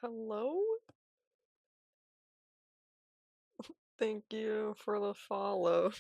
Hello? Thank you for the follow.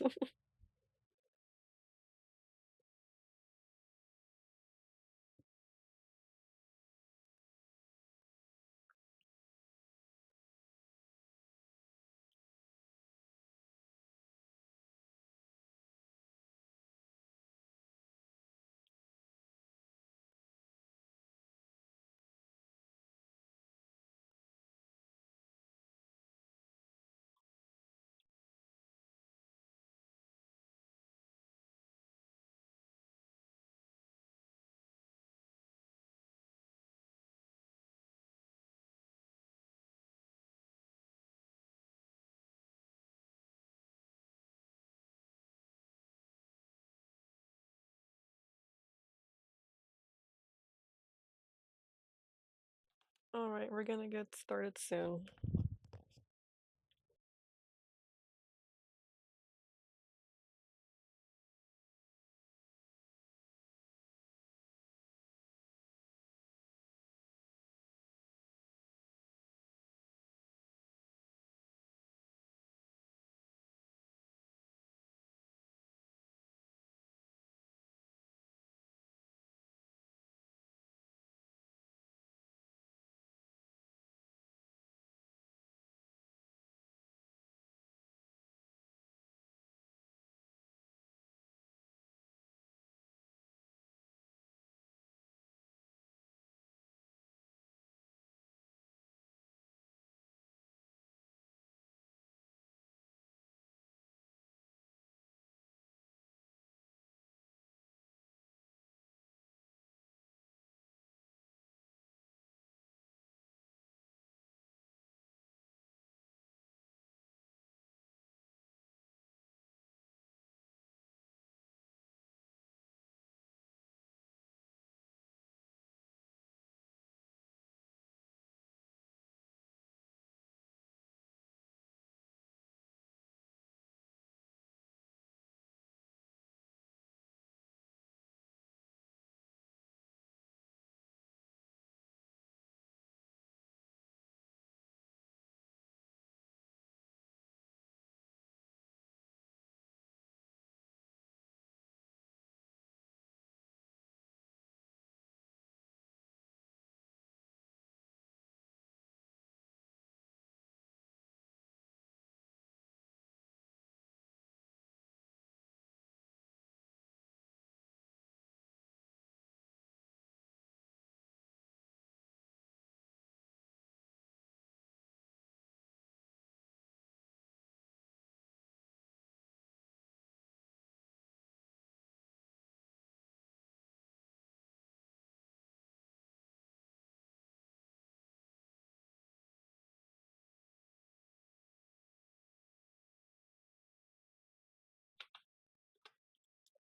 Alright, we're gonna get started soon.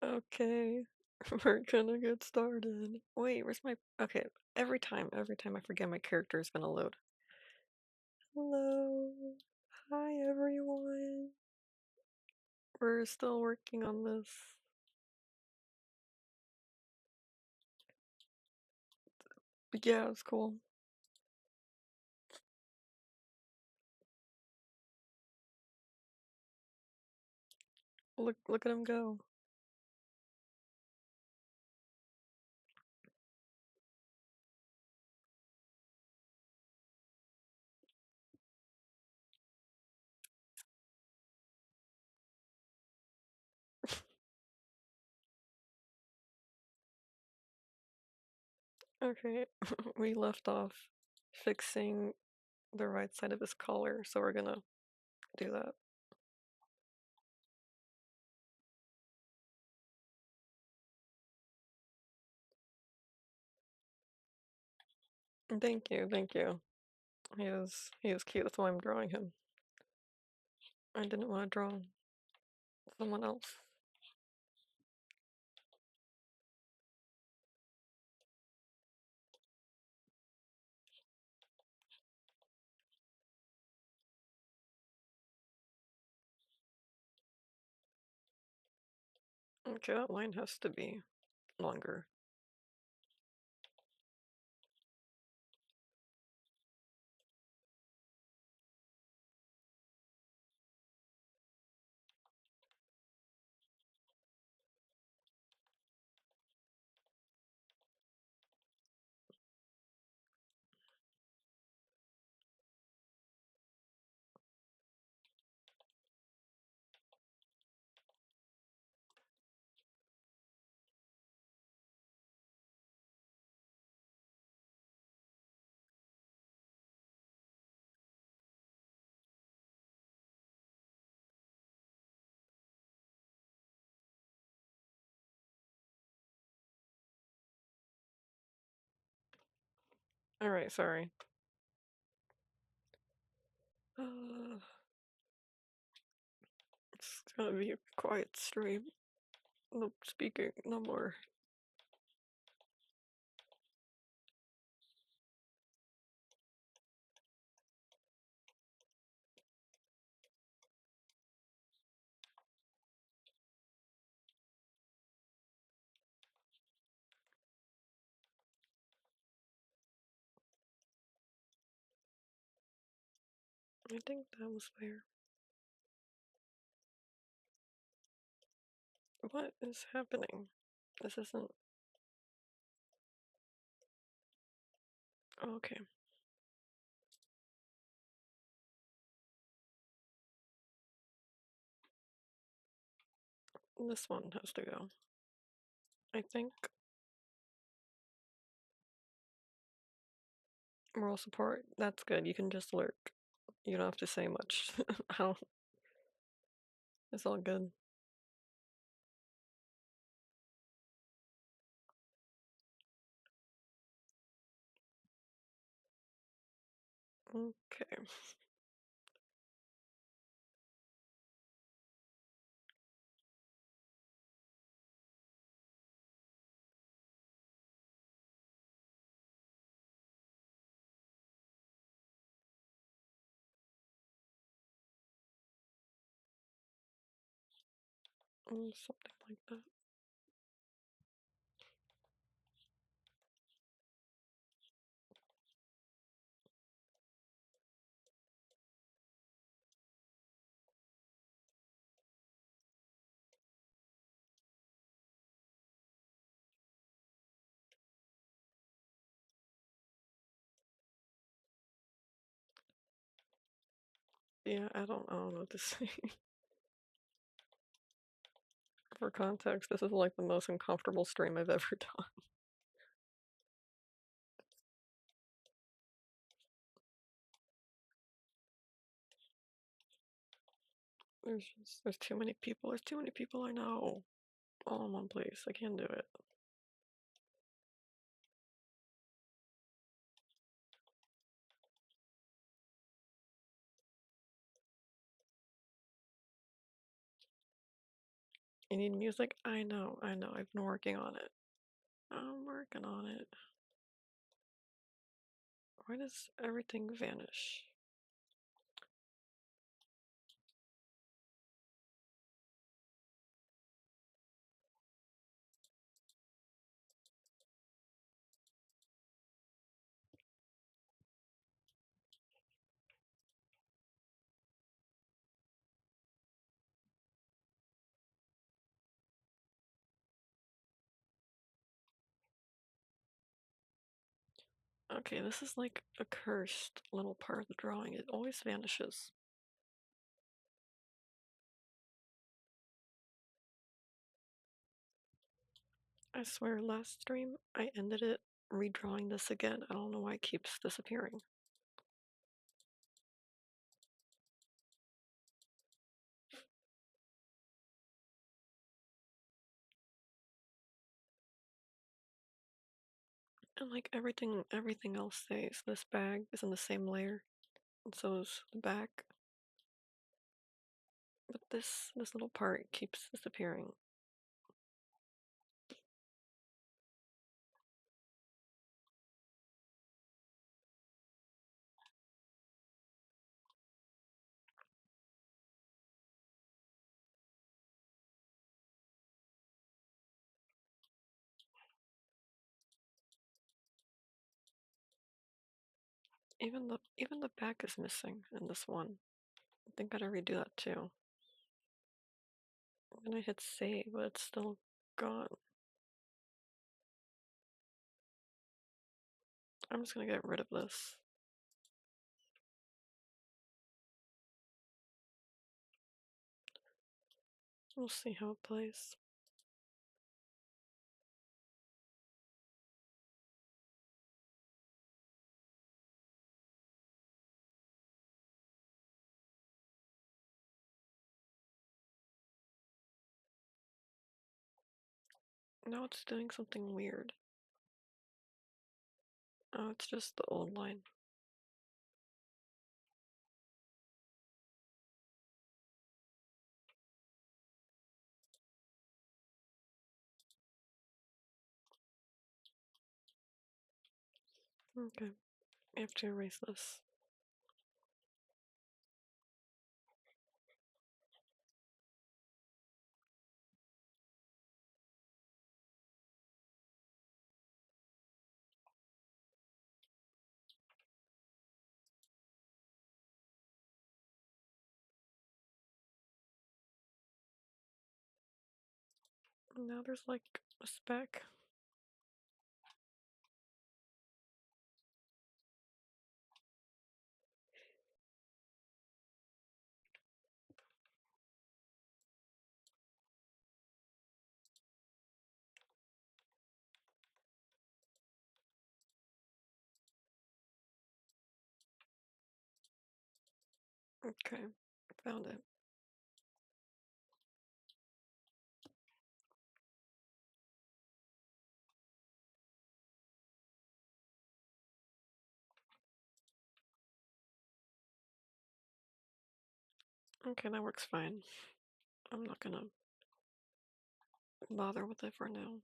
Okay, we're gonna get started. Wait, where's my... Okay, every time I forget my character is gonna load. Hello. Hi, everyone. We're still working on this. But yeah, it's cool. Look at him go. Okay, we left off fixing the right side of his collar, so we're gonna do that. Thank you, thank you. He is cute, that's why I'm drawing him. I didn't want to draw someone else. Okay, that line has to be longer. Alright, sorry. Uh, it's gonna be a quiet stream. No speaking, no more. I think that was fair. What is happening? This isn't. Okay. This one has to go. I think. Moral support, that's good. You can just lurk. You don't have to say much. I don't. It's all good. Okay. Something like that. Yeah, I don't know what to say. For context, this is like the most uncomfortable stream I've ever done. There's too many people. There's too many people I know. All in one place. I can't do it. You need music? I know. I've been working on it. I'm working on it. Why does everything vanish? Okay, this is like a cursed little part of the drawing. It always vanishes. I swear, last stream, I ended it redrawing this again. I don't know why it keeps disappearing. And like everything else stays. This bag is in the same layer, and so is the back. But this little part keeps disappearing. Even the back is missing in this one. I think I gotta redo that too. And I hit save, but it's still gone. I'm just gonna get rid of this. We'll see how it plays. Now it's doing something weird. Oh, it's just the old line. Okay, I have to erase this. Now there's like a speck. Okay, found it. Okay, that works fine. I'm not gonna bother with it for now.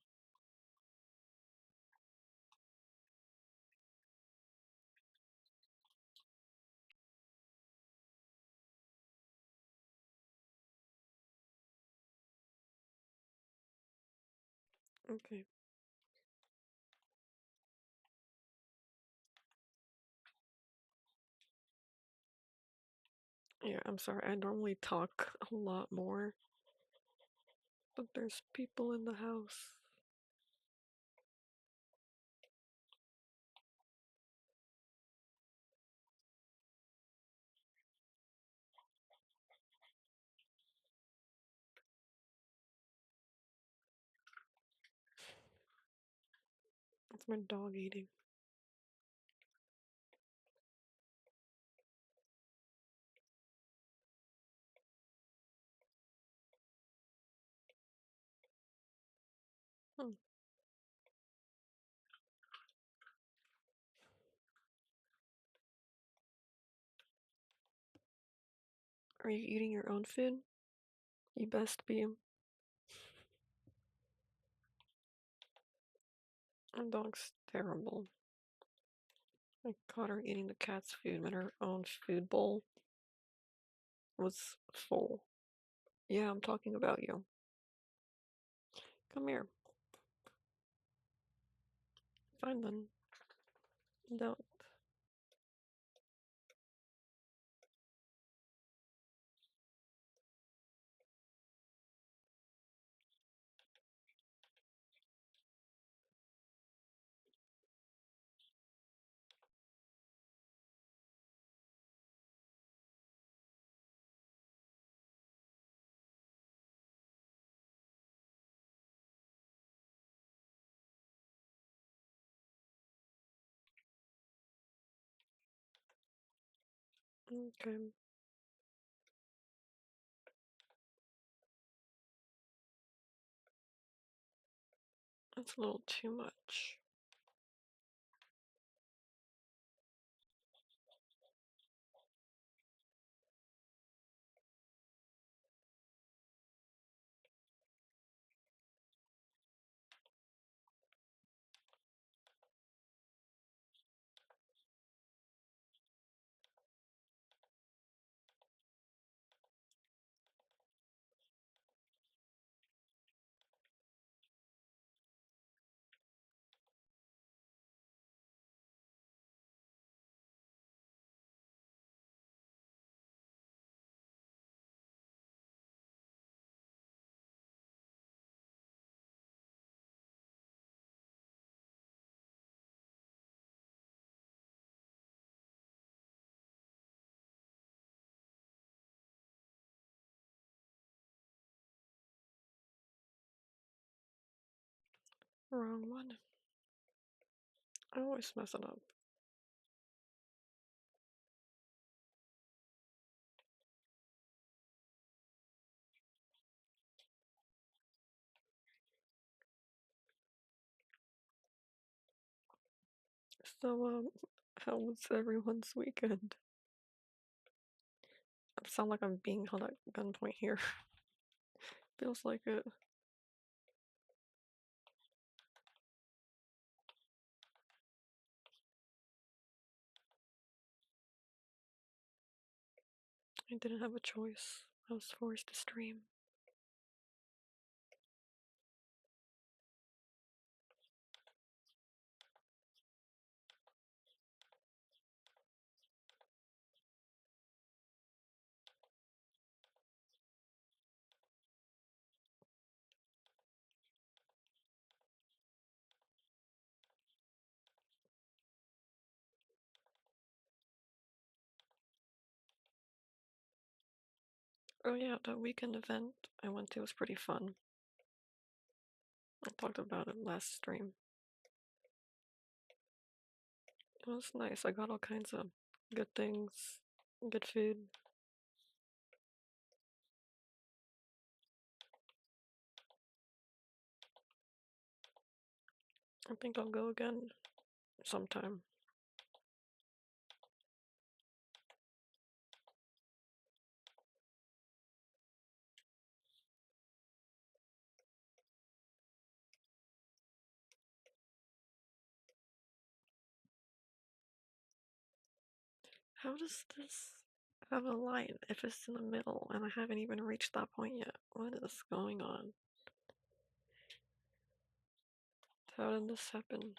Okay. Yeah, I'm sorry. I normally talk a lot more, but there's people in the house. It's my dog eating. Hmm. Are you eating your own food? You best be. My dog's terrible. I caught her eating the cat's food when her own food bowl was full. Yeah, I'm talking about you. Come here. Fine then. Don't. Okay. That's a little too much. Wrong one. I always mess it up. So, how was everyone's weekend? I sound like I'm being held at gunpoint here. Feels like it. I didn't have a choice. I was forced to stream. Oh yeah, the weekend event I went to was pretty fun. I talked about it last stream. It was nice. I got all kinds of good things, good food. I think I'll go again sometime. How does this have a line if it's in the middle and I haven't even reached that point yet? What is going on? How did this happen?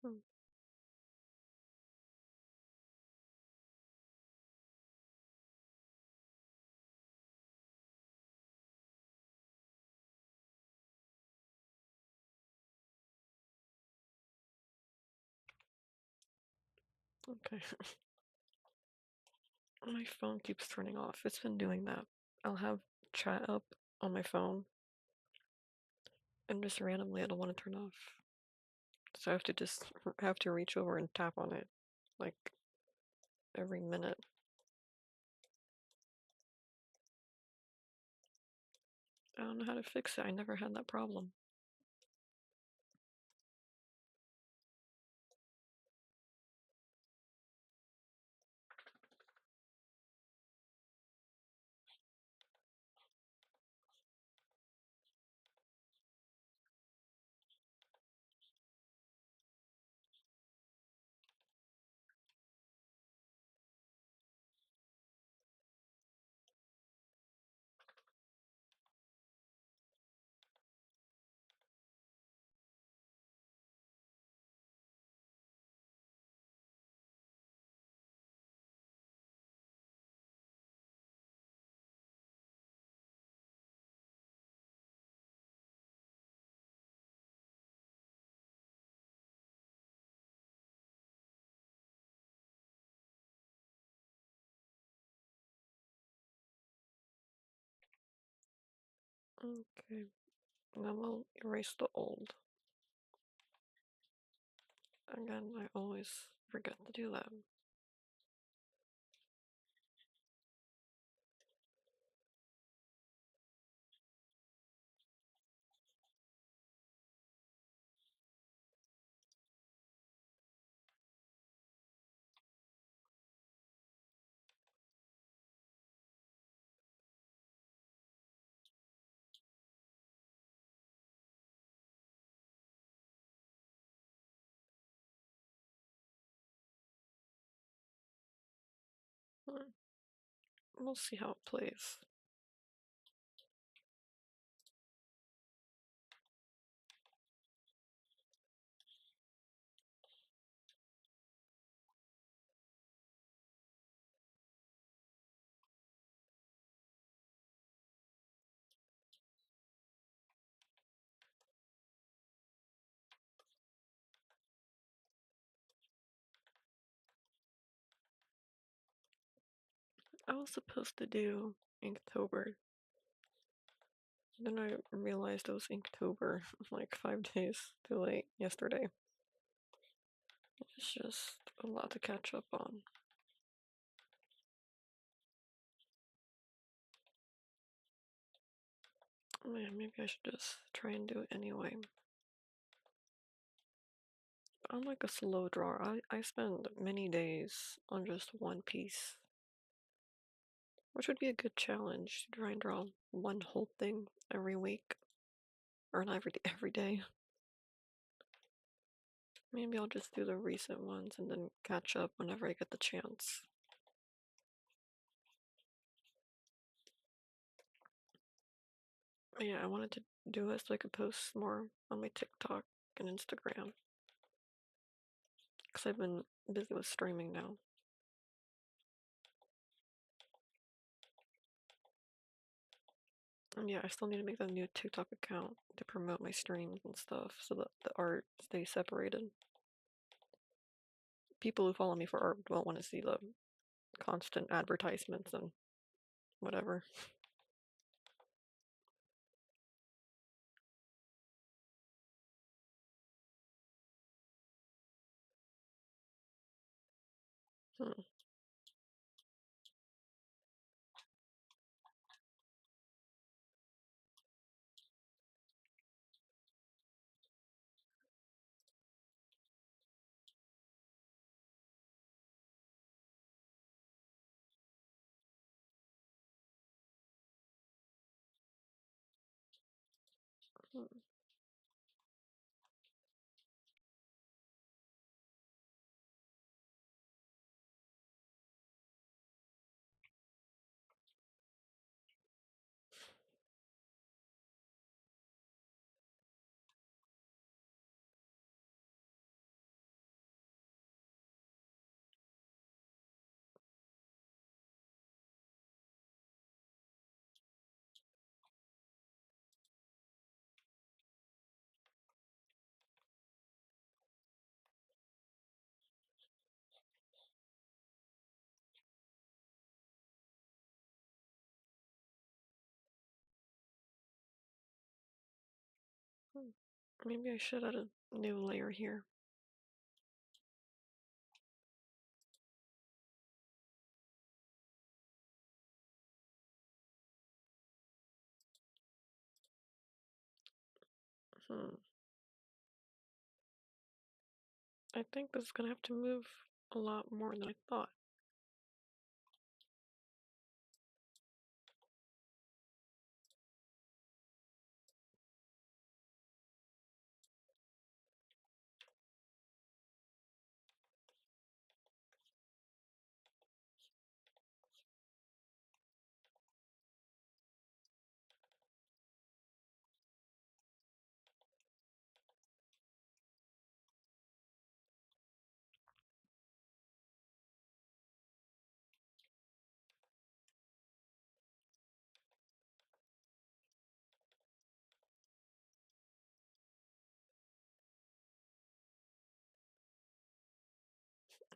Hmm. Okay. My phone keeps turning off. It's been doing that. I'll have chat up on my phone and just randomly it'll want to turn off. So I have to just have to reach over and tap on it like every minute. I don't know how to fix it. I never had that problem. Okay. Now we'll erase the old. Again, I always forget to do that. Hmm. We'll see how it plays. I was supposed to do Inktober Then I realized it was Inktober, like 5 days too late yesterday. It's just a lot to catch up on. Man, maybe I should just try and do it anyway. I'm like a slow drawer. I spend many days on just one piece, which would be a good challenge to try and draw one whole thing every week, or not every day. Maybe I'll just do the recent ones and then catch up whenever I get the chance. But yeah, I wanted to do it so I could post more on my TikTok and Instagram, because I've been busy with streaming now. And yeah, I still need to make that new TikTok account to promote my streams and stuff so that the art stays separated. People who follow me for art won't want to see the constant advertisements and whatever. Hmm. Hmm. Hmm. Maybe I should add a new layer here. Hmm. I think this is gonna have to move a lot more than I thought.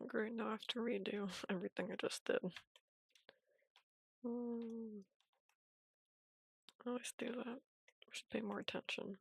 Great, now I have to redo everything I just did. I always do that. I should pay more attention.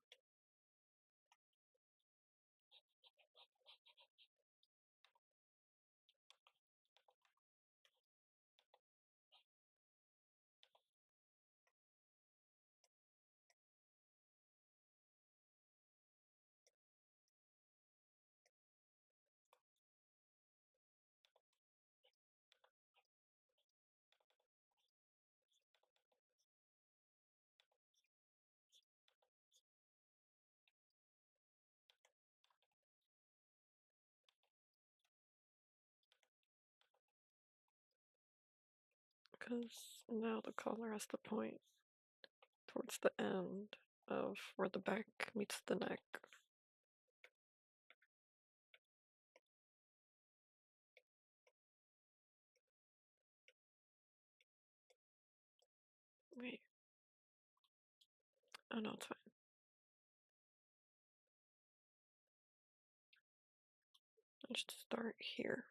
Because now the collar has to point towards the end of where the back meets the neck. Wait, oh no, it's fine. I should start here.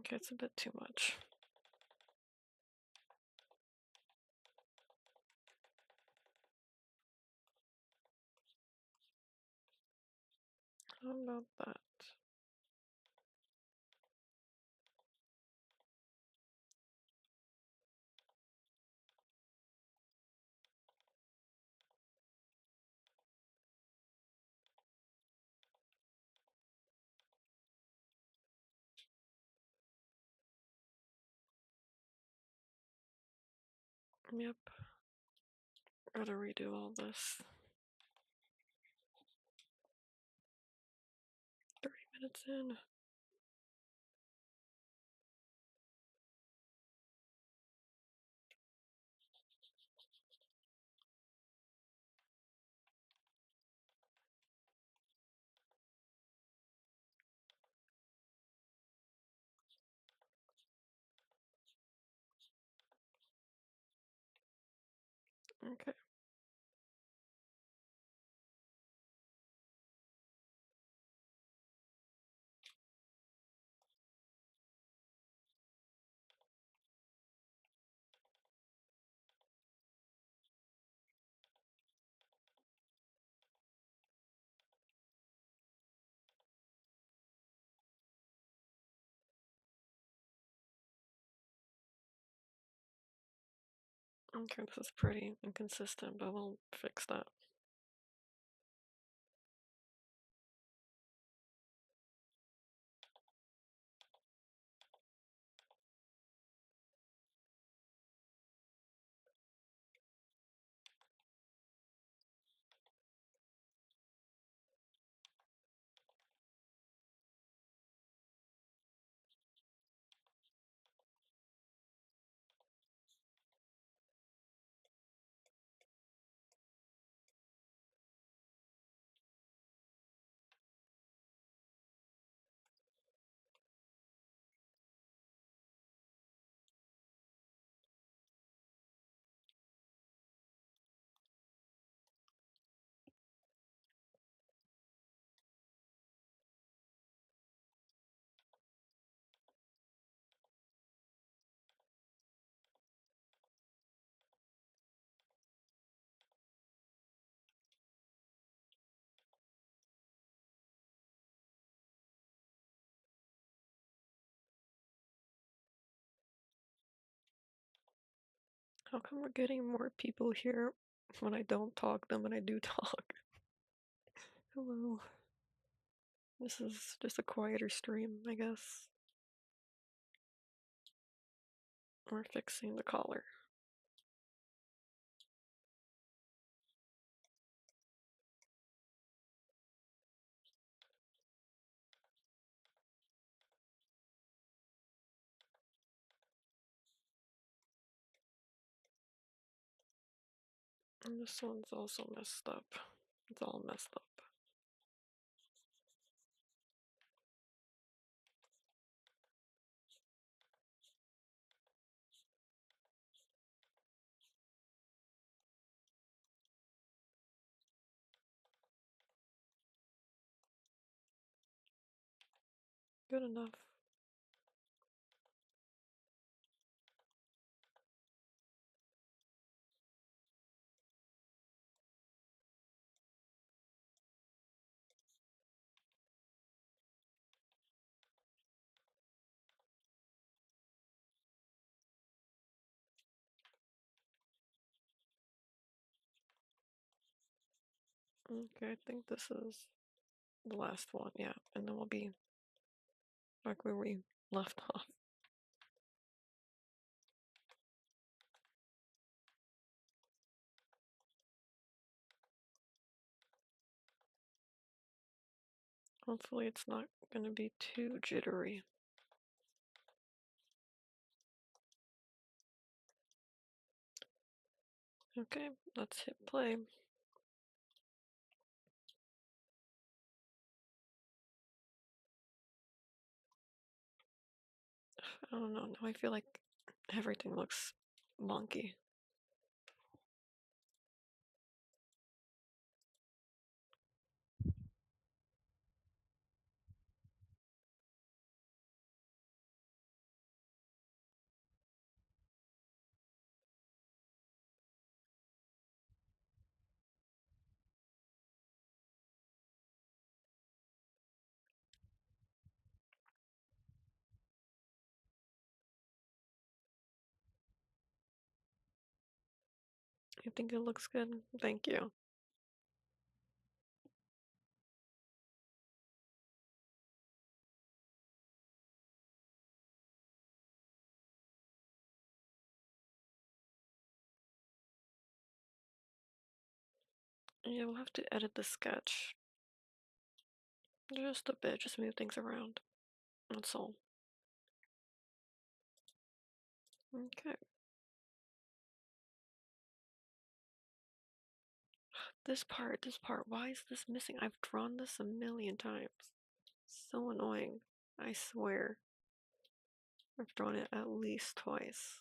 Okay, it's a bit too much. How about that? Yep. Gotta redo all this. 30 minutes in. Okay. Okay, this is pretty inconsistent, but we'll fix that. How come we're getting more people here when I don't talk than when I do talk? Hello. This is just a quieter stream, I guess. We're fixing the collar. And this one's also messed up. It's all messed up. Good enough. Okay, I think this is the last one, yeah. And then we'll be back where we left off. Hopefully it's not gonna be too jittery. Okay, let's hit play. I don't know, now I feel like everything looks wonky. You think it looks good? Thank you. Yeah, we'll have to edit the sketch. Just a bit, just move things around. That's all. Okay. This part, why is this missing? I've drawn this a million times. So annoying. I swear. I've drawn it at least twice.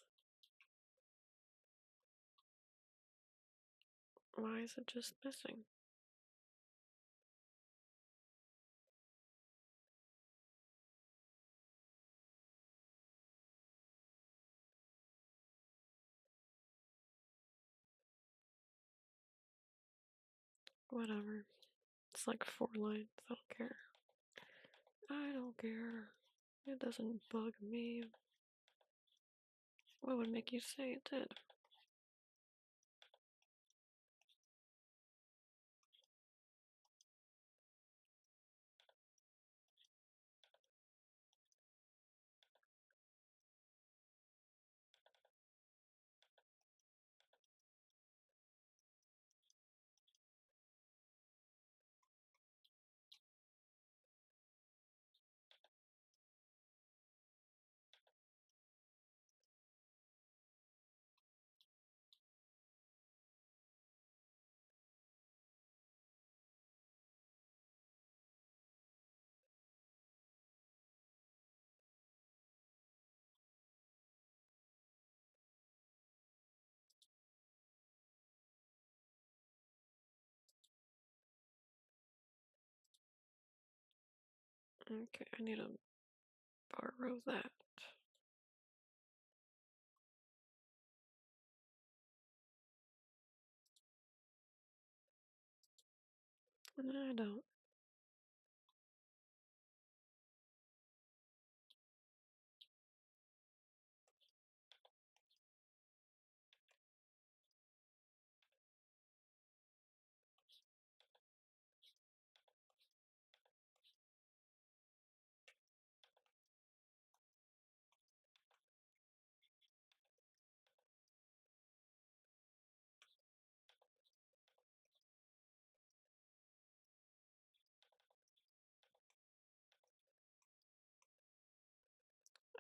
Why is it just missing? Whatever. It's like 4 lines. I don't care. I don't care. It doesn't bug me. What would make you say it did? Okay, I need to borrow that. I don't.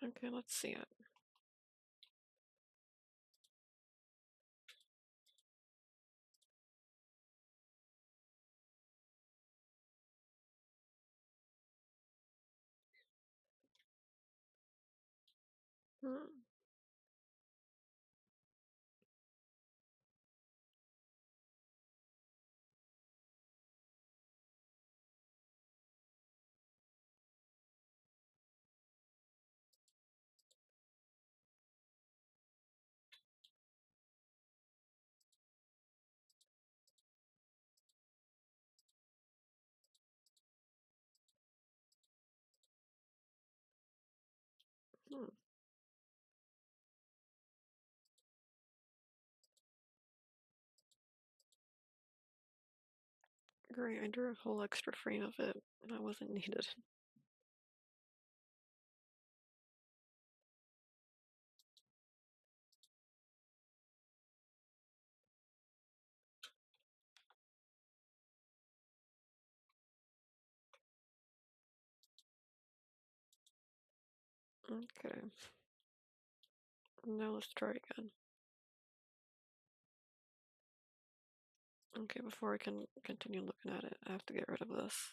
Okay, let's see it. Hmm. Hmm. Great, I drew a whole extra frame of it. That wasn't needed. Okay. Now let's try again. Okay, before I can continue looking at it, I have to get rid of this.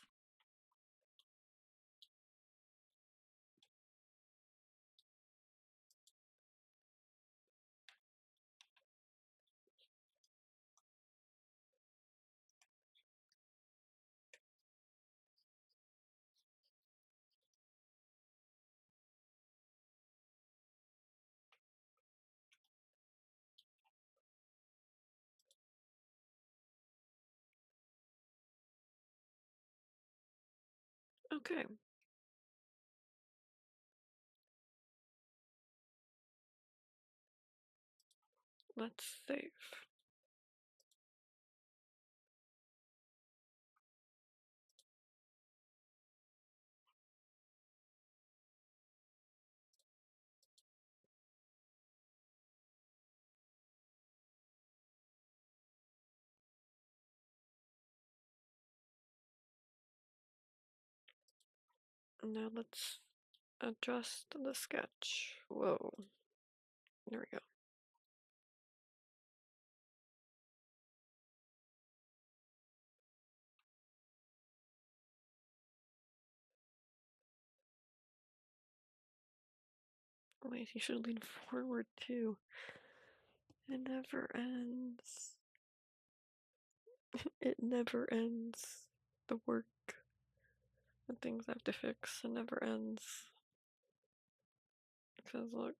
Okay, let's save. Now let's adjust the sketch. Whoa. There we go. Wait, he should lean forward too. It never ends. It never ends. The work, the things I have to fix, it never ends. Because look,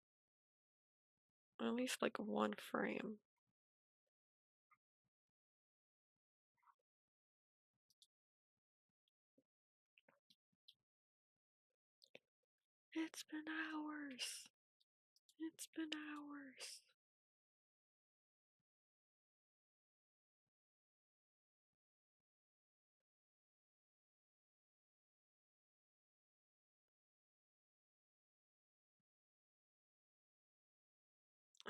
at least like one frame. It's been hours. It's been hours.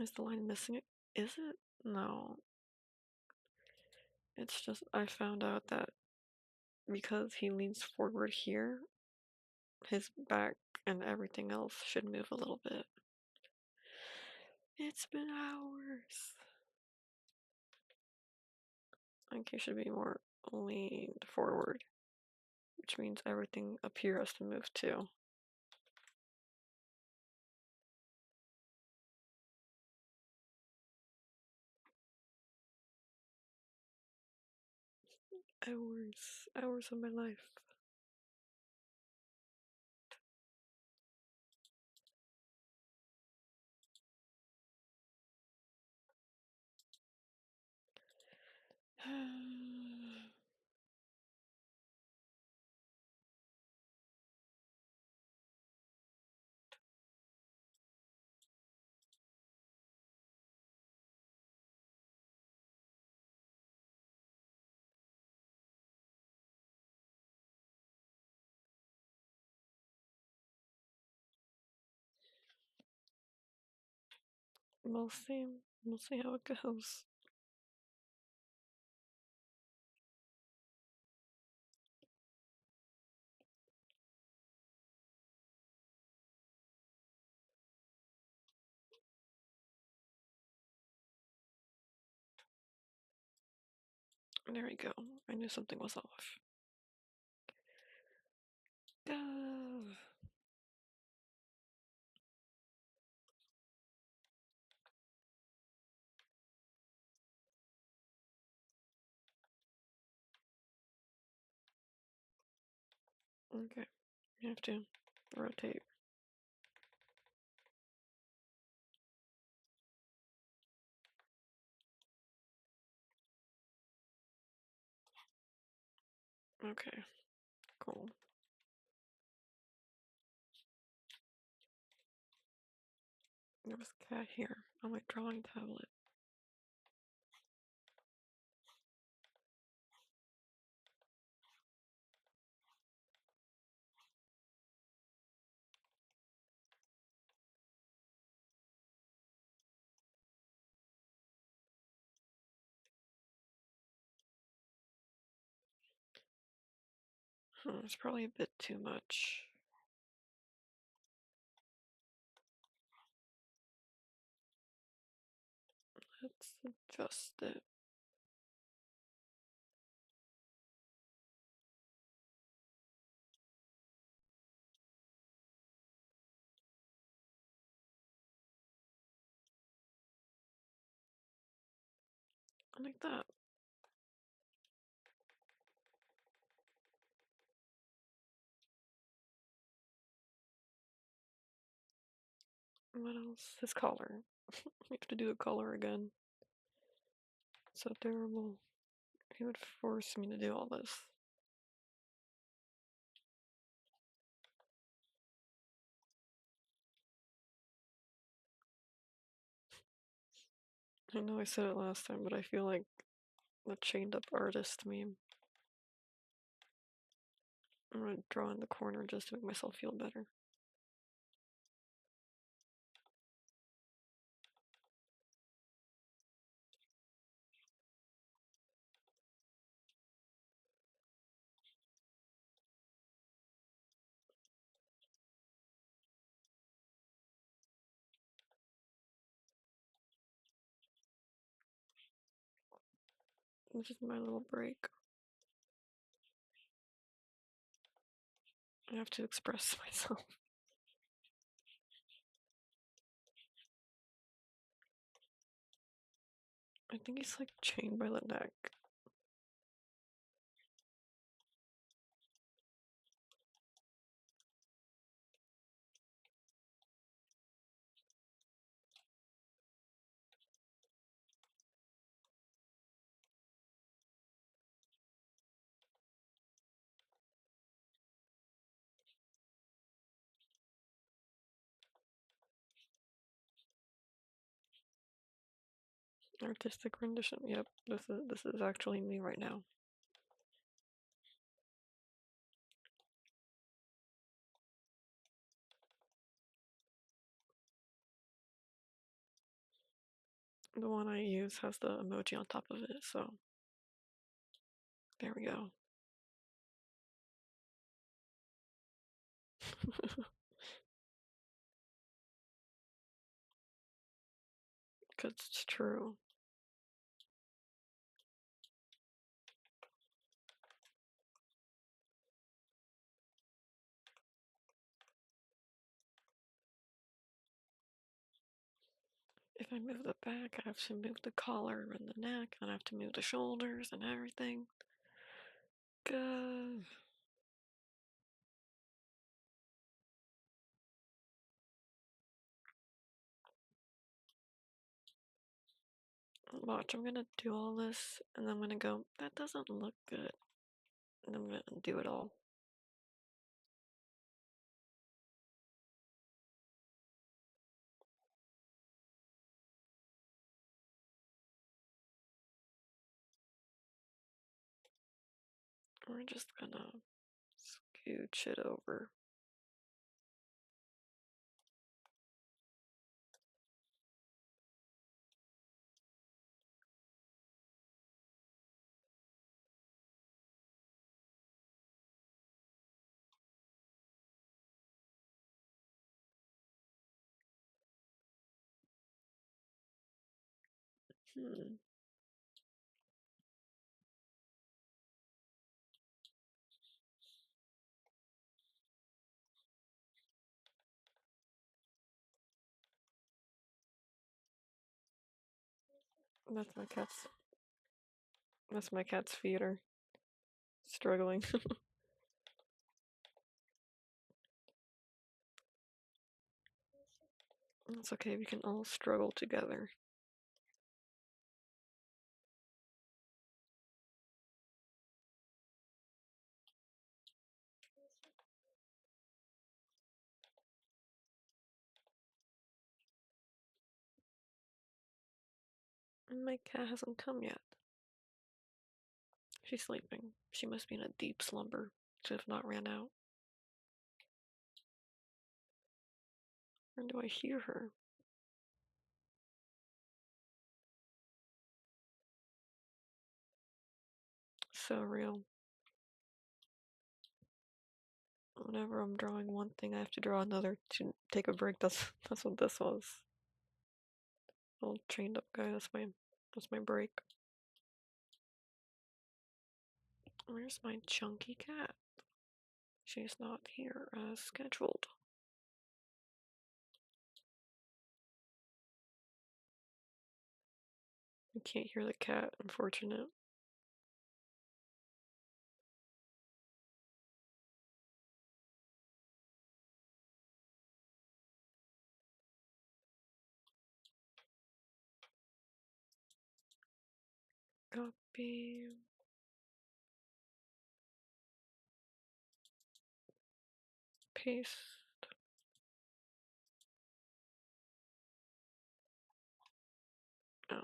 Is the line missing it? Is it? No. It's just I found out that because he leans forward here, his back and everything else should move a little bit. It's been hours. I think he should be more leaned forward, which means everything up here has to move too. Hours of my life. We'll see. We'll see how it goes. There we go. I knew something was off. Ah. Okay, you have to rotate. Okay, cool. There was a cat here on my drawing tablet. It's probably a bit too much. Let's adjust it. Like that. What else? His collar. We have to do a collar again. So terrible. He would force me to do all this. I know I said it last time, but I feel like the chained up artist meme. I'm gonna draw in the corner just to make myself feel better. This is my little break. I have to express myself. I think he's like chained by the neck. Artistic rendition. Yep, this is actually me right now. The one I use has the emoji on top of it, so there we go. Because it's true. If I move the back, I have to move the collar and the neck, and I have to move the shoulders and everything. Good. Watch, I'm gonna do all this, and then I'm gonna go, that doesn't look good. And I'm gonna do it all. We're just gonna scooch it over. Hmm. That's my cat's. That's my cat's feeder. Struggling. It's okay, we can all struggle together. My cat hasn't come yet. She's sleeping. She must be in a deep slumber to have not ran out. Or do I hear her? So real. Whenever I'm drawing one thing, I have to draw another to take a break. That's what this was. Little chained up guy. That's my break. Where's my chunky cat? She's not here as scheduled. I can't hear the cat, unfortunate. Copy. Paste. Oh.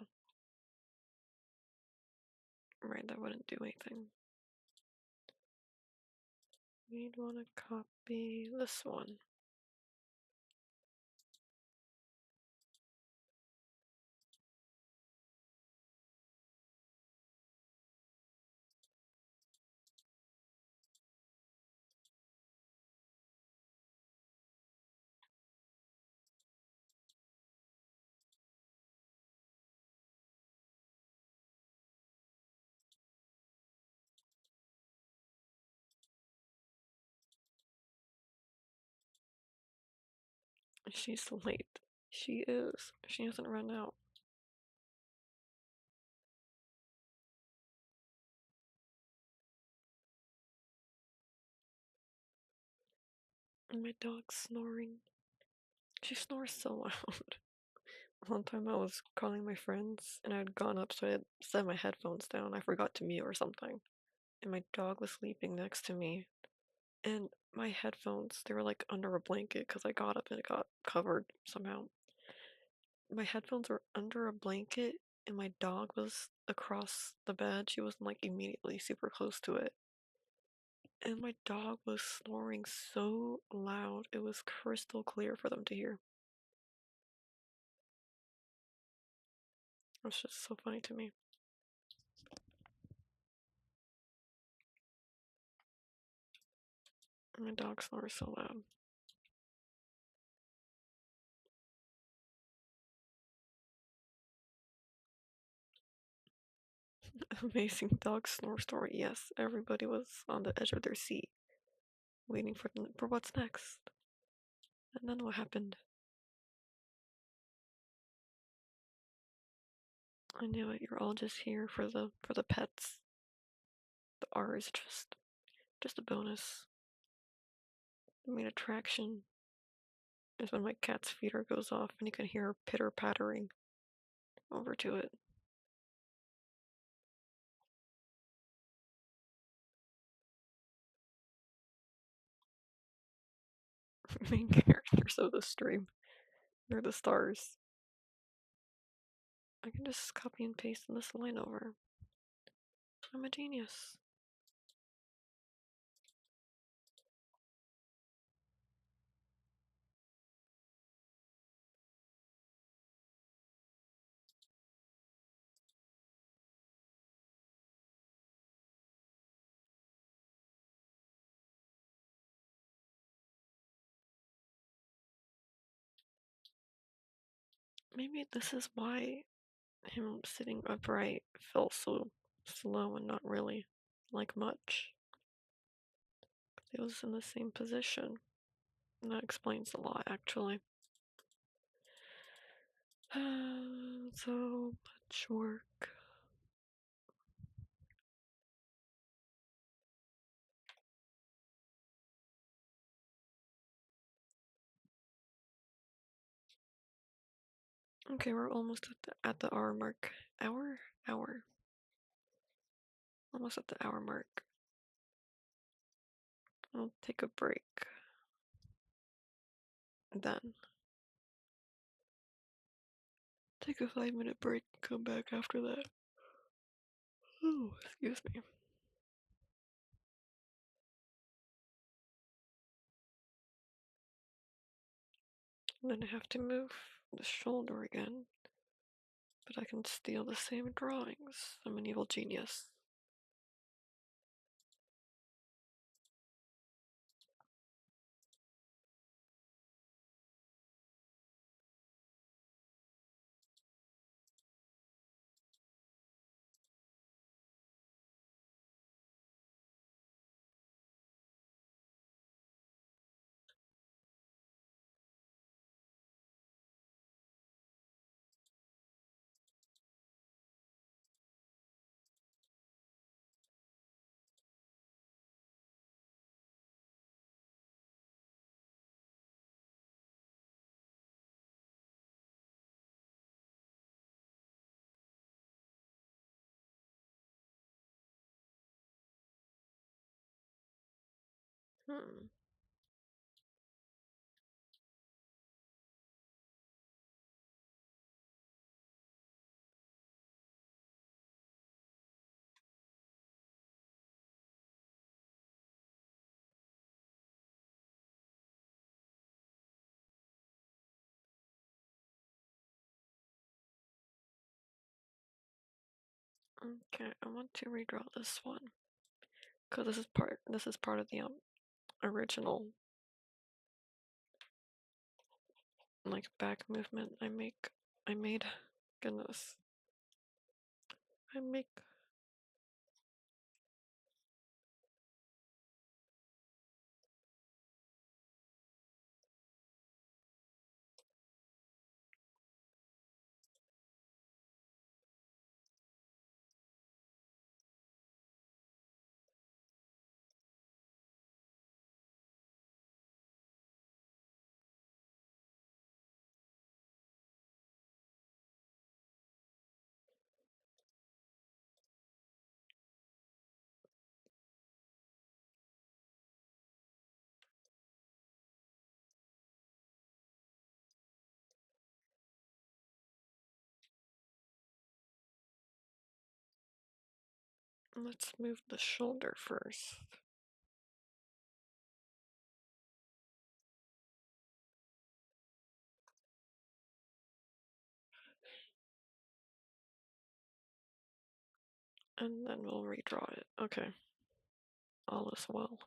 Right, that wouldn't do anything. We'd want to copy this one. She's late. She is. She hasn't run out. And my dog's snoring. She snores so loud. One time I was calling my friends and I had gone up, so I had set my headphones down. I forgot to mute or something. And my dog was sleeping next to me. And my headphones, they were like under a blanket because I got up and it got covered somehow. My headphones were under a blanket and my dog was across the bed. She wasn't like immediately super close to it. And my dog was snoring so loud, it was crystal clear for them to hear. It was just so funny to me. And my dog snores so loud. Amazing dog snore story. Yes, everybody was on the edge of their seat, waiting for what's next. And then what happened? I knew it. You're all just here for the pets. The R is just a bonus. The main attraction is when my cat's feeder goes off and you can hear her pitter pattering over to it. Main characters of the stream. They're the stars. I can just copy and paste this line over. I'm a genius. Maybe this is why him sitting upright felt so slow and not really like much. It was in the same position. And that explains a lot, actually. So much work. Okay, we're almost at the hour mark. Hour. Almost at the hour mark. I'll take a break. Then take a 5-minute break. Come back after that. Oh, excuse me. And then I have to move the shoulder again. But I can steal the same drawings. I'm an evil genius. Hmm. Okay, I want to redraw this one. Cause this is part of the original like back movement I made. Goodness. I make Let's move the shoulder first. And then we'll redraw it. Okay. All is well.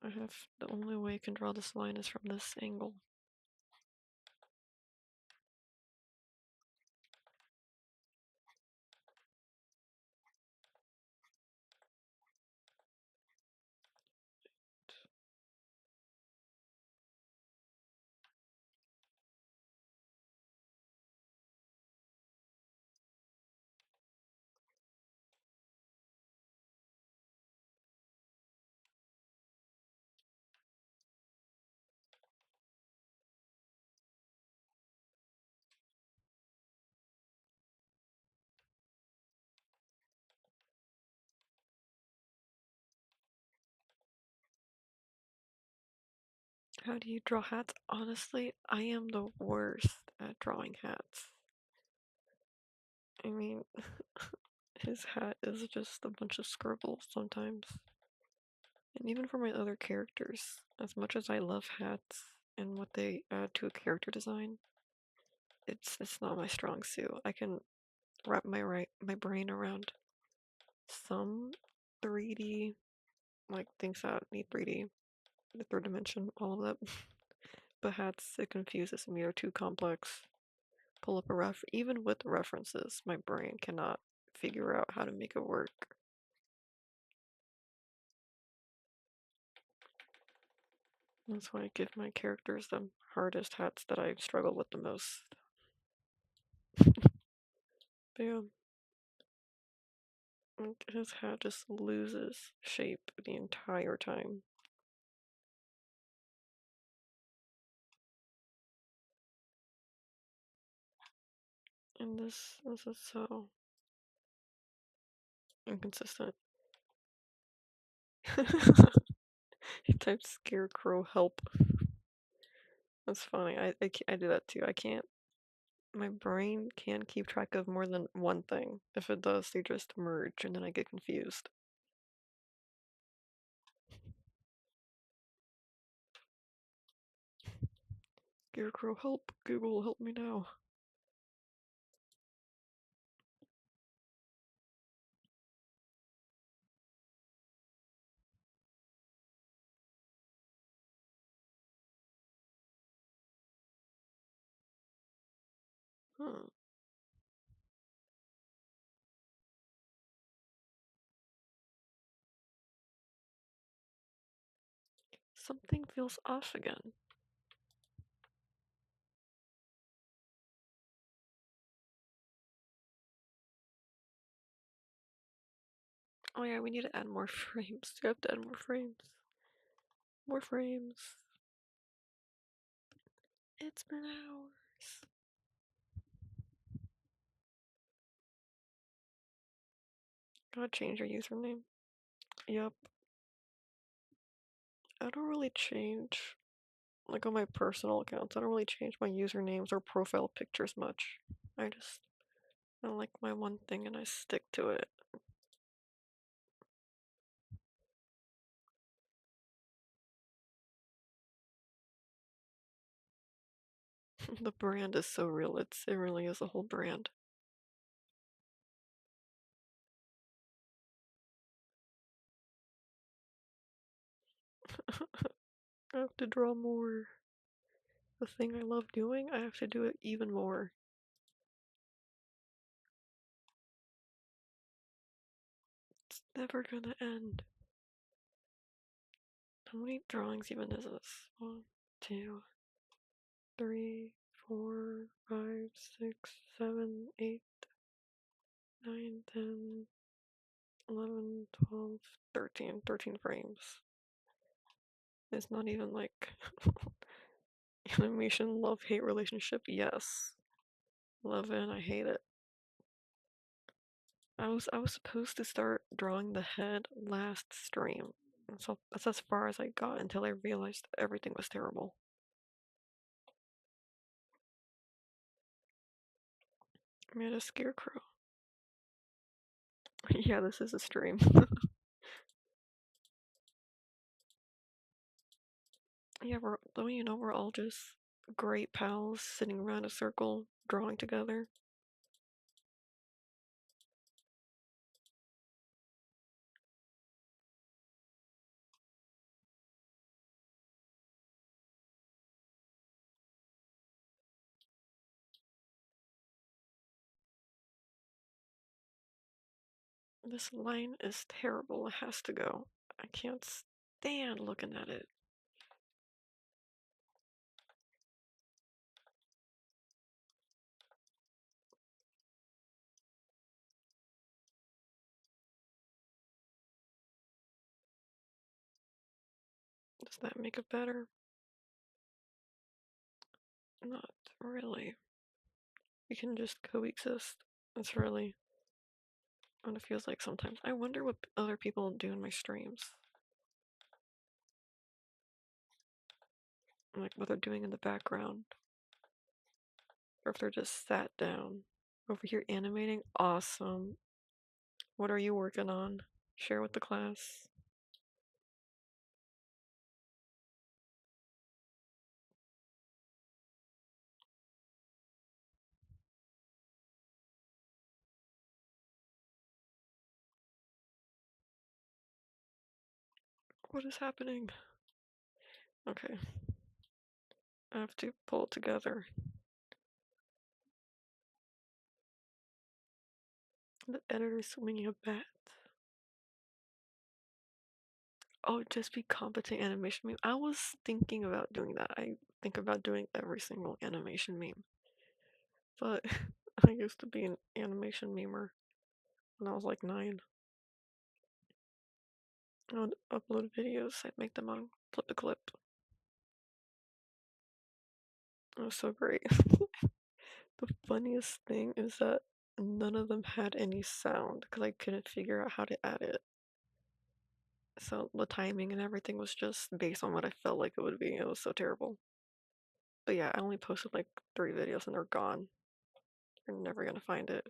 I have the only way I can draw this line is from this angle. How do you draw hats? Honestly, I am the worst at drawing hats. I mean, his hat is just a bunch of scribbles sometimes. And even for my other characters, as much as I love hats and what they add to a character design, it's not my strong suit. I can wrap my brain around some 3D, like things that need 3D, the third dimension, all of that. But hats, it confuses me, they're too complex. Pull up a even with references, my brain cannot figure out how to make it work. That's why I give my characters the hardest hats that I struggle with the most. But yeah, his hat just loses shape the entire time. And this is so inconsistent. He typed scarecrow help. That's funny. I do that too. I can't. My brain can't keep track of more than one thing. If it does, they just merge and then I get confused. Scarecrow help. Google help me now. Hmm. Something feels off again. Oh yeah, we need to add more frames. You have to add more frames. More frames. It's been hours. Gotta change your username. Yep. I don't really change, like on my personal accounts, I don't really change my usernames or profile pictures much. I like my one thing and I stick to it. The brand is so real. It really is a whole brand. I have to draw more. The thing I love doing, I have to do it even more. It's never gonna end. How many drawings even is this? 1, 2, 3, 4, 5, 6, 7, 8, 9, 10, 11, 12, 13. 13 frames. It's not even like animation love-hate relationship. Yes. Love it and I hate it. I was supposed to start drawing the head last stream. So that's as far as I got until I realized everything was terrible. I made a scarecrow. Yeah, this is a stream. Yeah, don't you know we're all just great pals sitting around a circle drawing together? This line is terrible. It has to go. I can't stand looking at it. Does that make it better? Not really. We can just coexist. That's really what it feels like sometimes. I wonder what other people do in my streams. Like what they're doing in the background. Or if they're just sat down. Over here animating? Awesome. What are you working on? Share with the class. What is happening? Okay. I have to pull it together. The editor's swinging a bat. Oh, just be competent animation meme. I was thinking about doing that. I think about doing every single animation meme. But I used to be an animation memer when I was like 9. I would upload videos, I'd make them on Flip a Clip. It was so great. The funniest thing is that none of them had any sound because I couldn't figure out how to add it. So the timing and everything was just based on what I felt like it would be. It was so terrible. But yeah, I only posted like 3 videos and they're gone. You're never gonna find it.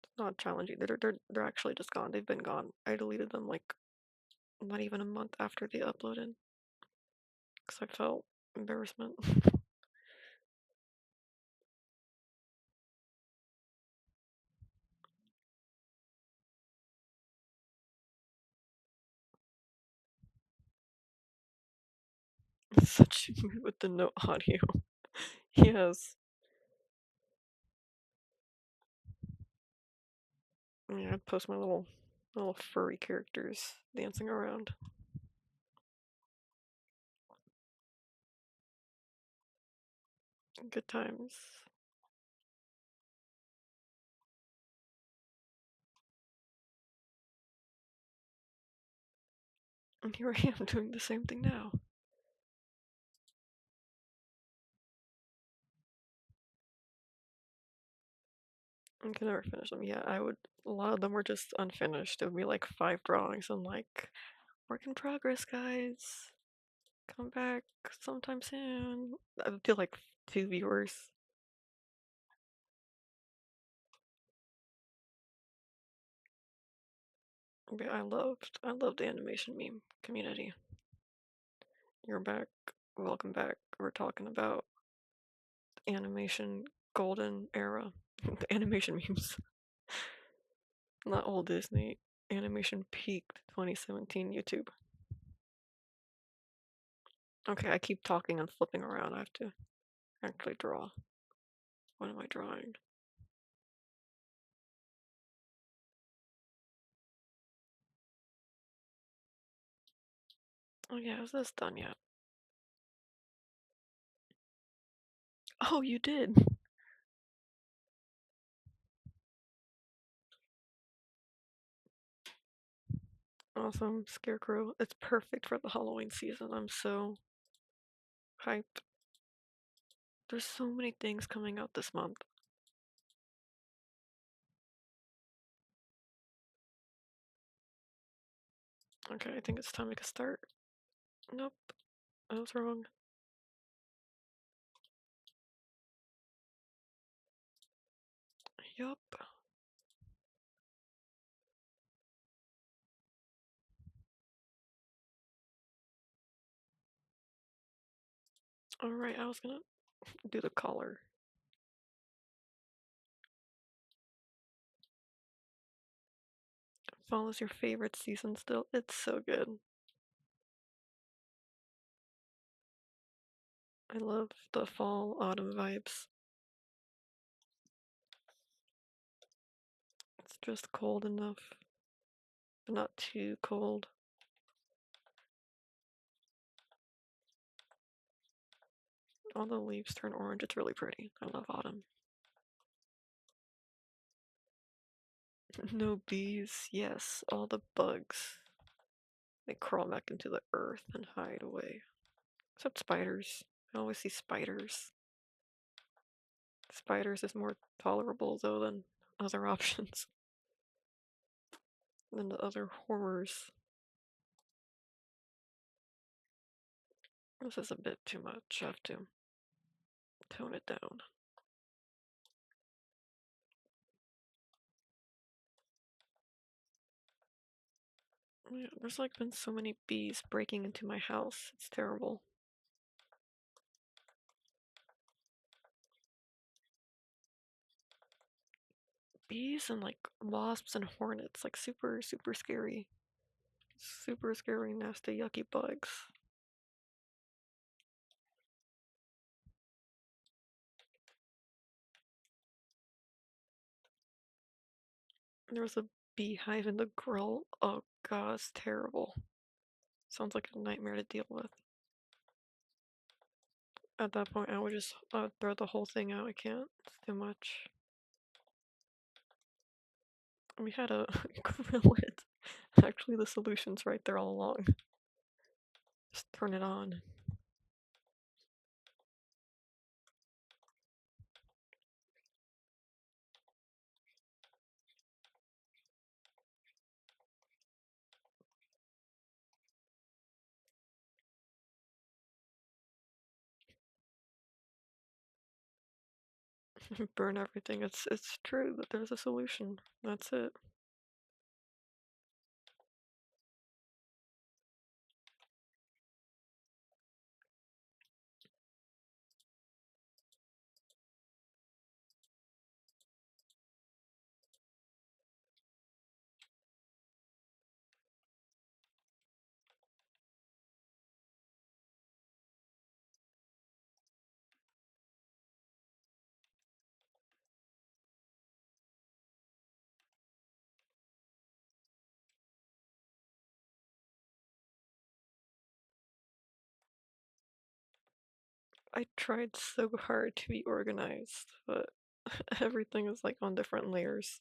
It's not challenging. They're actually just gone. They've been gone. I deleted them like not even a month after they uploaded because I felt embarrassment. Such with the no audio. Yes. Yeah, I'd post my little furry characters dancing around. Good times. And here I am doing the same thing now. I can never finish them. Yeah, I would. A lot of them were just unfinished. It would be like 5 drawings and like, work in progress, guys. Come back sometime soon. I would do like 2 viewers. But I loved the animation meme community. You're back. Welcome back. We're talking about animation golden era. The animation memes. Not old Disney. Animation peaked 2017 YouTube. Okay, I keep talking and flipping around. I have to actually draw. What am I drawing? Oh yeah, is this done yet? Oh, you did. Awesome. Scarecrow. It's perfect for the Halloween season. I'm so hyped. There's so many things coming out this month. Okay, I think it's time to make a start. Nope, I was wrong. Yup. Alright, I was gonna do the collar. Fall is your favorite season still? It's so good. I love the fall autumn vibes. It's just cold enough, but not too cold. All the leaves turn orange. It's really pretty. I love autumn. No bees. Yes, all the bugs. They crawl back into the earth and hide away. Except spiders. I always see spiders. Spiders is more tolerable though than other options. Than the other horrors. This is a bit too much. I have to tone it down. Yeah, there's like been so many bees breaking into my house. It's terrible. Bees and like wasps and hornets, like super, super scary. Super scary, nasty, yucky bugs. There was a beehive in the grill. Oh god, it's terrible. Sounds like a nightmare to deal with. At that point, I would just throw the whole thing out. I can't. It's too much. We had a grill it. Actually, the solution's right there all along. Just turn it on. Burn everything. It's true that there's a solution. That's it. I tried so hard to be organized, but everything is like on different layers.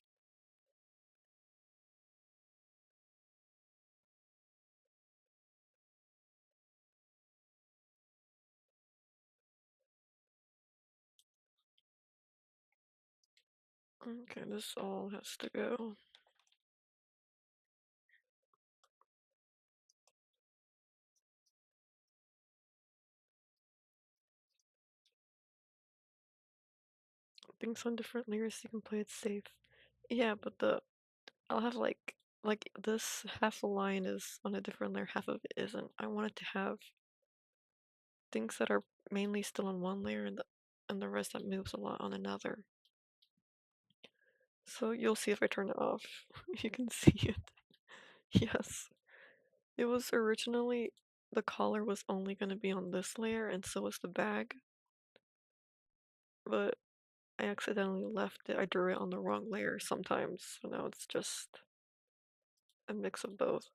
Okay, this all has to go. Things on different layers so you can play it safe. Yeah, but I'll have like this half a line is on a different layer, half of it isn't. I wanted to have things that are mainly still on one layer and the rest that moves a lot on another. So you'll see if I turn it off. You can see it. Yes. It was originally the collar was only going to be on this layer and so was the bag, but I accidentally left it. I drew it on the wrong layer sometimes, so now it's just a mix of both.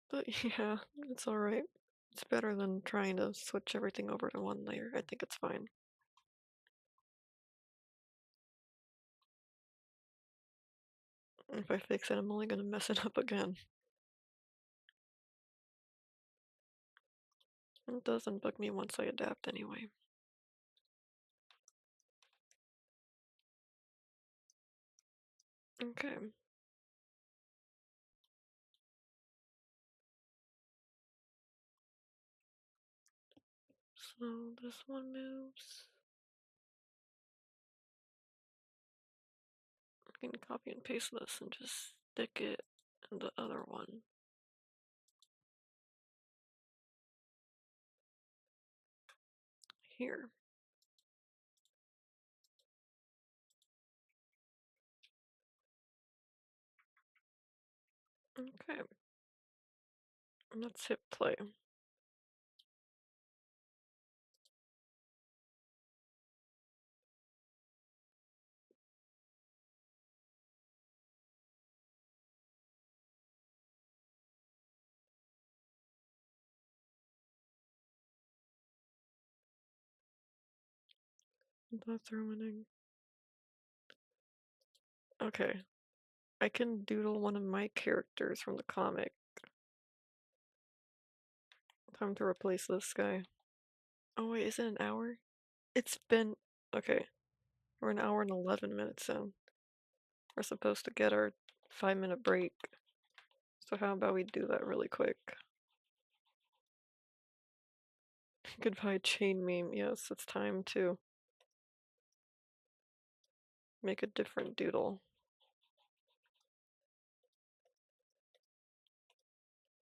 But yeah, it's alright. It's better than trying to switch everything over to one layer. I think it's fine. If I fix it, I'm only gonna mess it up again. It doesn't bug me once I adapt anyway. Okay, So this one moves. I can copy and paste this and just stick it in the other one. Here. Okay. Let's hit play. That's ruining. Okay. I can doodle one of my characters from the comic. Time to replace this guy. Oh wait, is it an hour? It's been okay. We're an hour and 11 minutes in. We're supposed to get our 5-minute break. So how about we do that really quick? Goodbye chain meme. Yes, it's time to make a different doodle.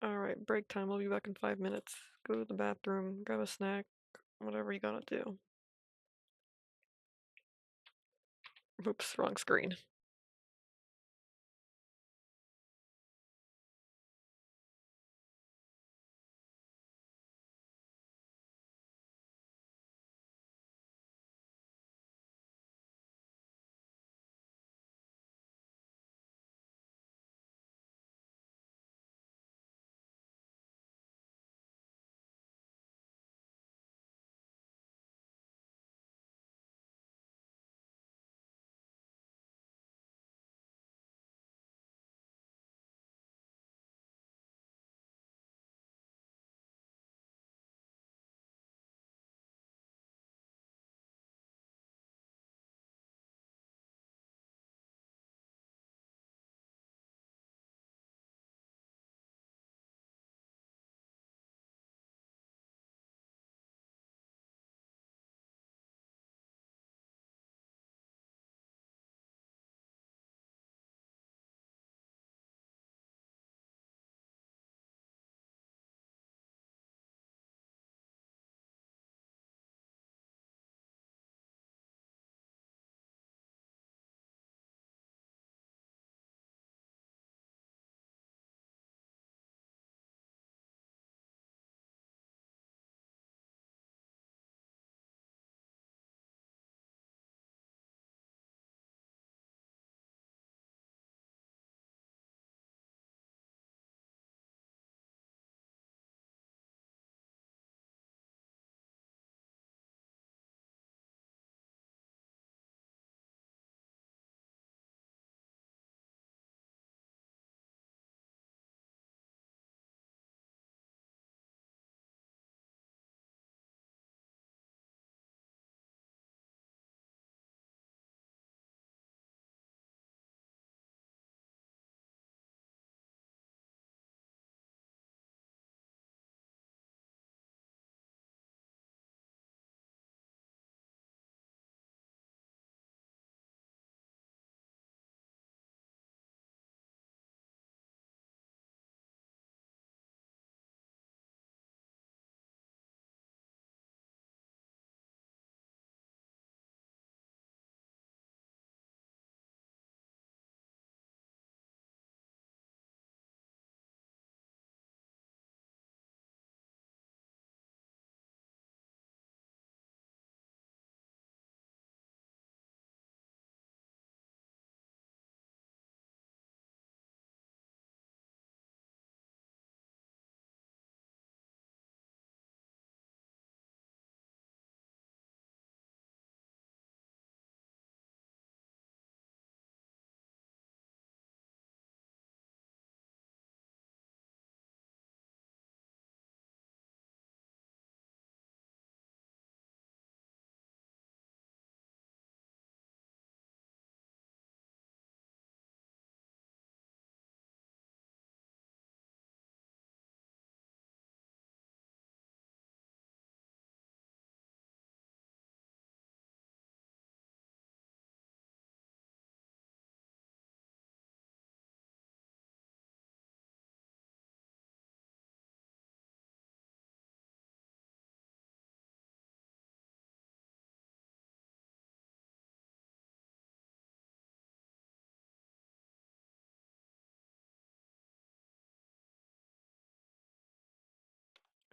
Alright, break time. I'll be back in 5 minutes. Go to the bathroom, grab a snack, whatever you gotta do. Oops, wrong screen.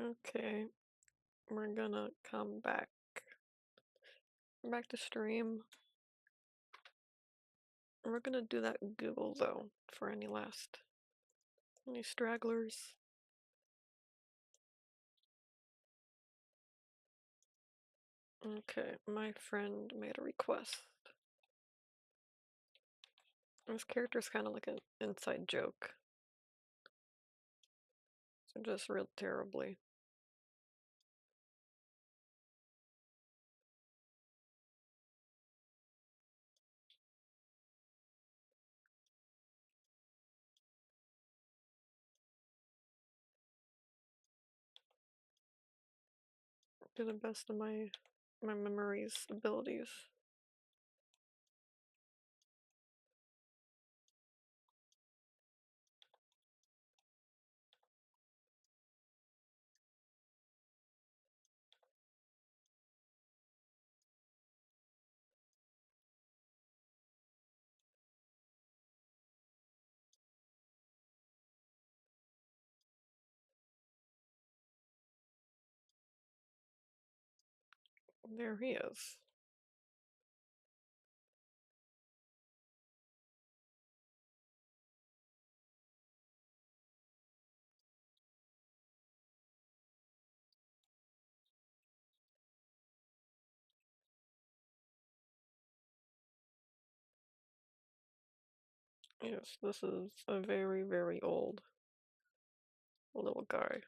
Okay, we're gonna come back to stream. We're gonna do that Google though for any stragglers. Okay, my friend made a request. This character's kind of like an inside joke. So just real terribly. To the best of my memories abilities. There he is. Yes, this is a very, very old little guy.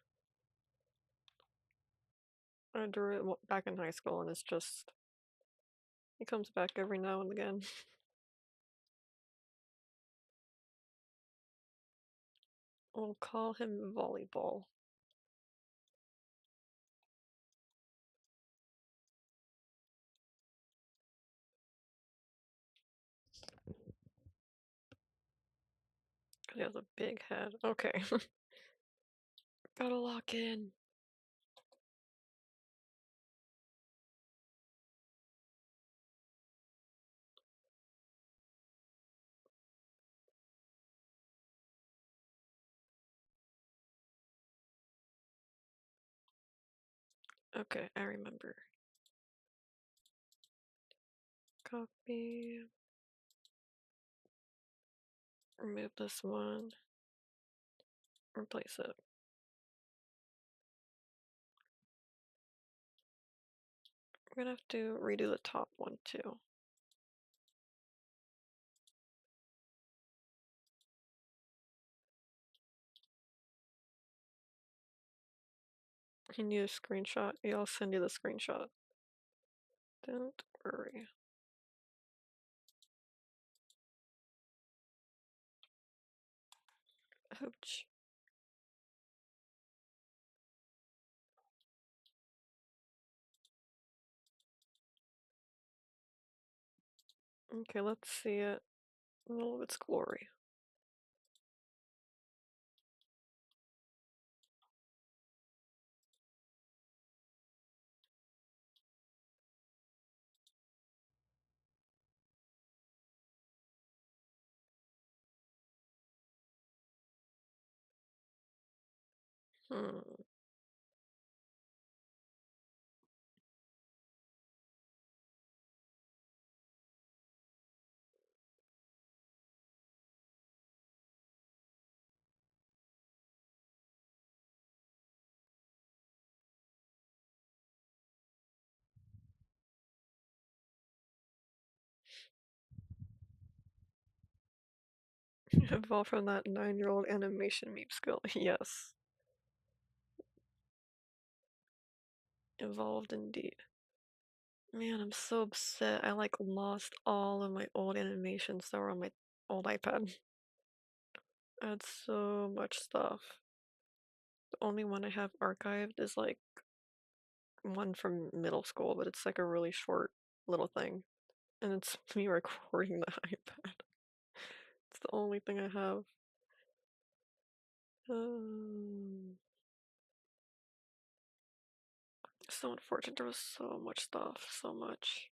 I drew it back in high school, and it's just he comes back every now and again. We'll call him Volleyball. He has a big head. Okay. Gotta lock in. Okay, I remember. Copy. Remove this one. Replace it. We're gonna have to redo the top one too. You need a screenshot? Yeah, I'll send you the screenshot. Don't worry. Ouch. Okay, let's see it in all of its glory. Hmm. Evolved from that 9-year-old animation meme skill. Yes. Evolved indeed. Man, I'm so upset. I like lost all of my old animations that were on my old iPad. I had so much stuff. The only one I have archived is like one from middle school, but it's like a really short little thing. And it's me recording the iPad. It's the only thing I have. So unfortunate. There was so much stuff. So much.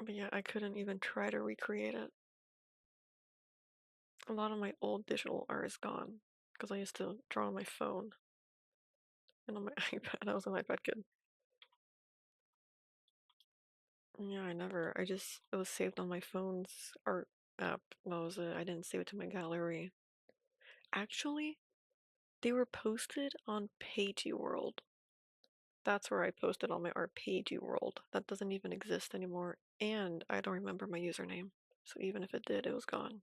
But yeah, I couldn't even try to recreate it. A lot of my old digital art is gone because I used to draw on my phone and on my iPad. I was an iPad kid. Yeah, it was saved on my phone's art app. That was it. I didn't save it to my gallery. Actually, they were posted on Pagey World. That's where I posted all my art, Pagey World. That doesn't even exist anymore, and I don't remember my username. So even if it did, it was gone.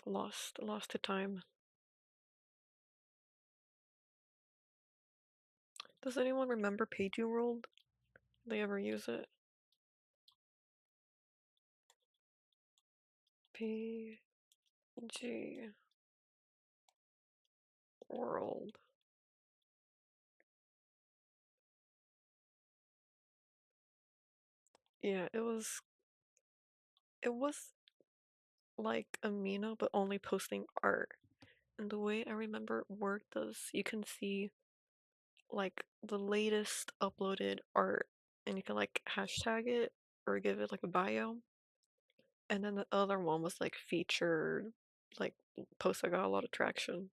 Lost to time. Does anyone remember Pagey World? Did they ever use it? Pagey World. Yeah, it was like Amino, but only posting art. And the way I remember it worked is you can see like the latest uploaded art and you can like hashtag it or give it like a bio. And then the other one was like featured, like posts that got a lot of traction.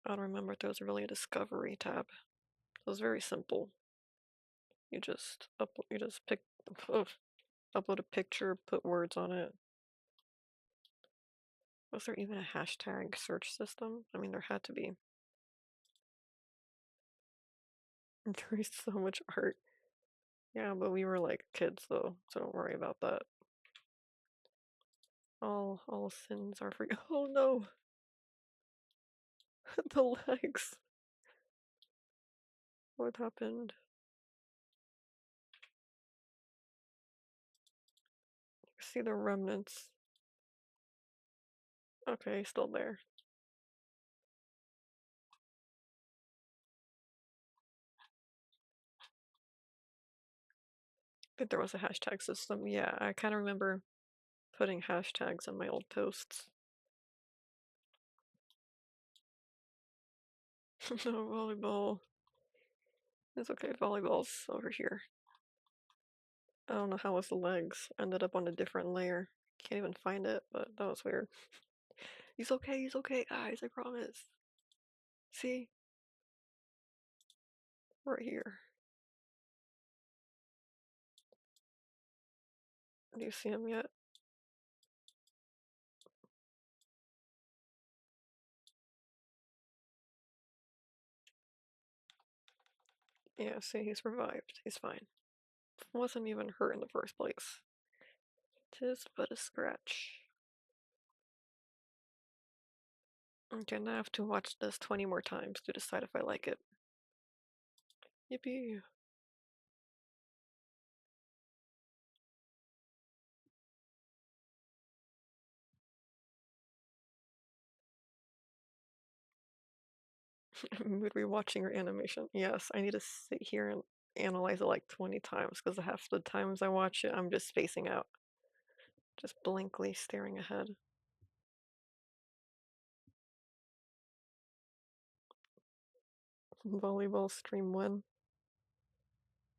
I don't remember if there was really a discovery tab. It was very simple. You just pick, upload a picture, put words on it. Was there even a hashtag search system? I mean, there had to be. There's so much art. Yeah, but we were like kids though, so don't worry about that. All sins are free. Oh no, the legs. What happened? See the remnants. Okay, still there. I think there was a hashtag system. Yeah, I kind of remember putting hashtags on my old posts. No volleyball. It's okay, volleyball's over here. I don't know how his legs ended up on a different layer. Can't even find it, but that was weird. He's okay, guys, I promise. See? Right here. Do you see him yet? Yeah, see, he's revived. He's fine. Wasn't even hurt in the first place. 'Tis but a scratch. Okay, now I have to watch this 20 more times to decide if I like it. Yippee! Mood rewatching your animation. Yes, I need to sit here and analyze it like 20 times because half the times I watch it, I'm just spacing out. Just blankly staring ahead. Volleyball stream win.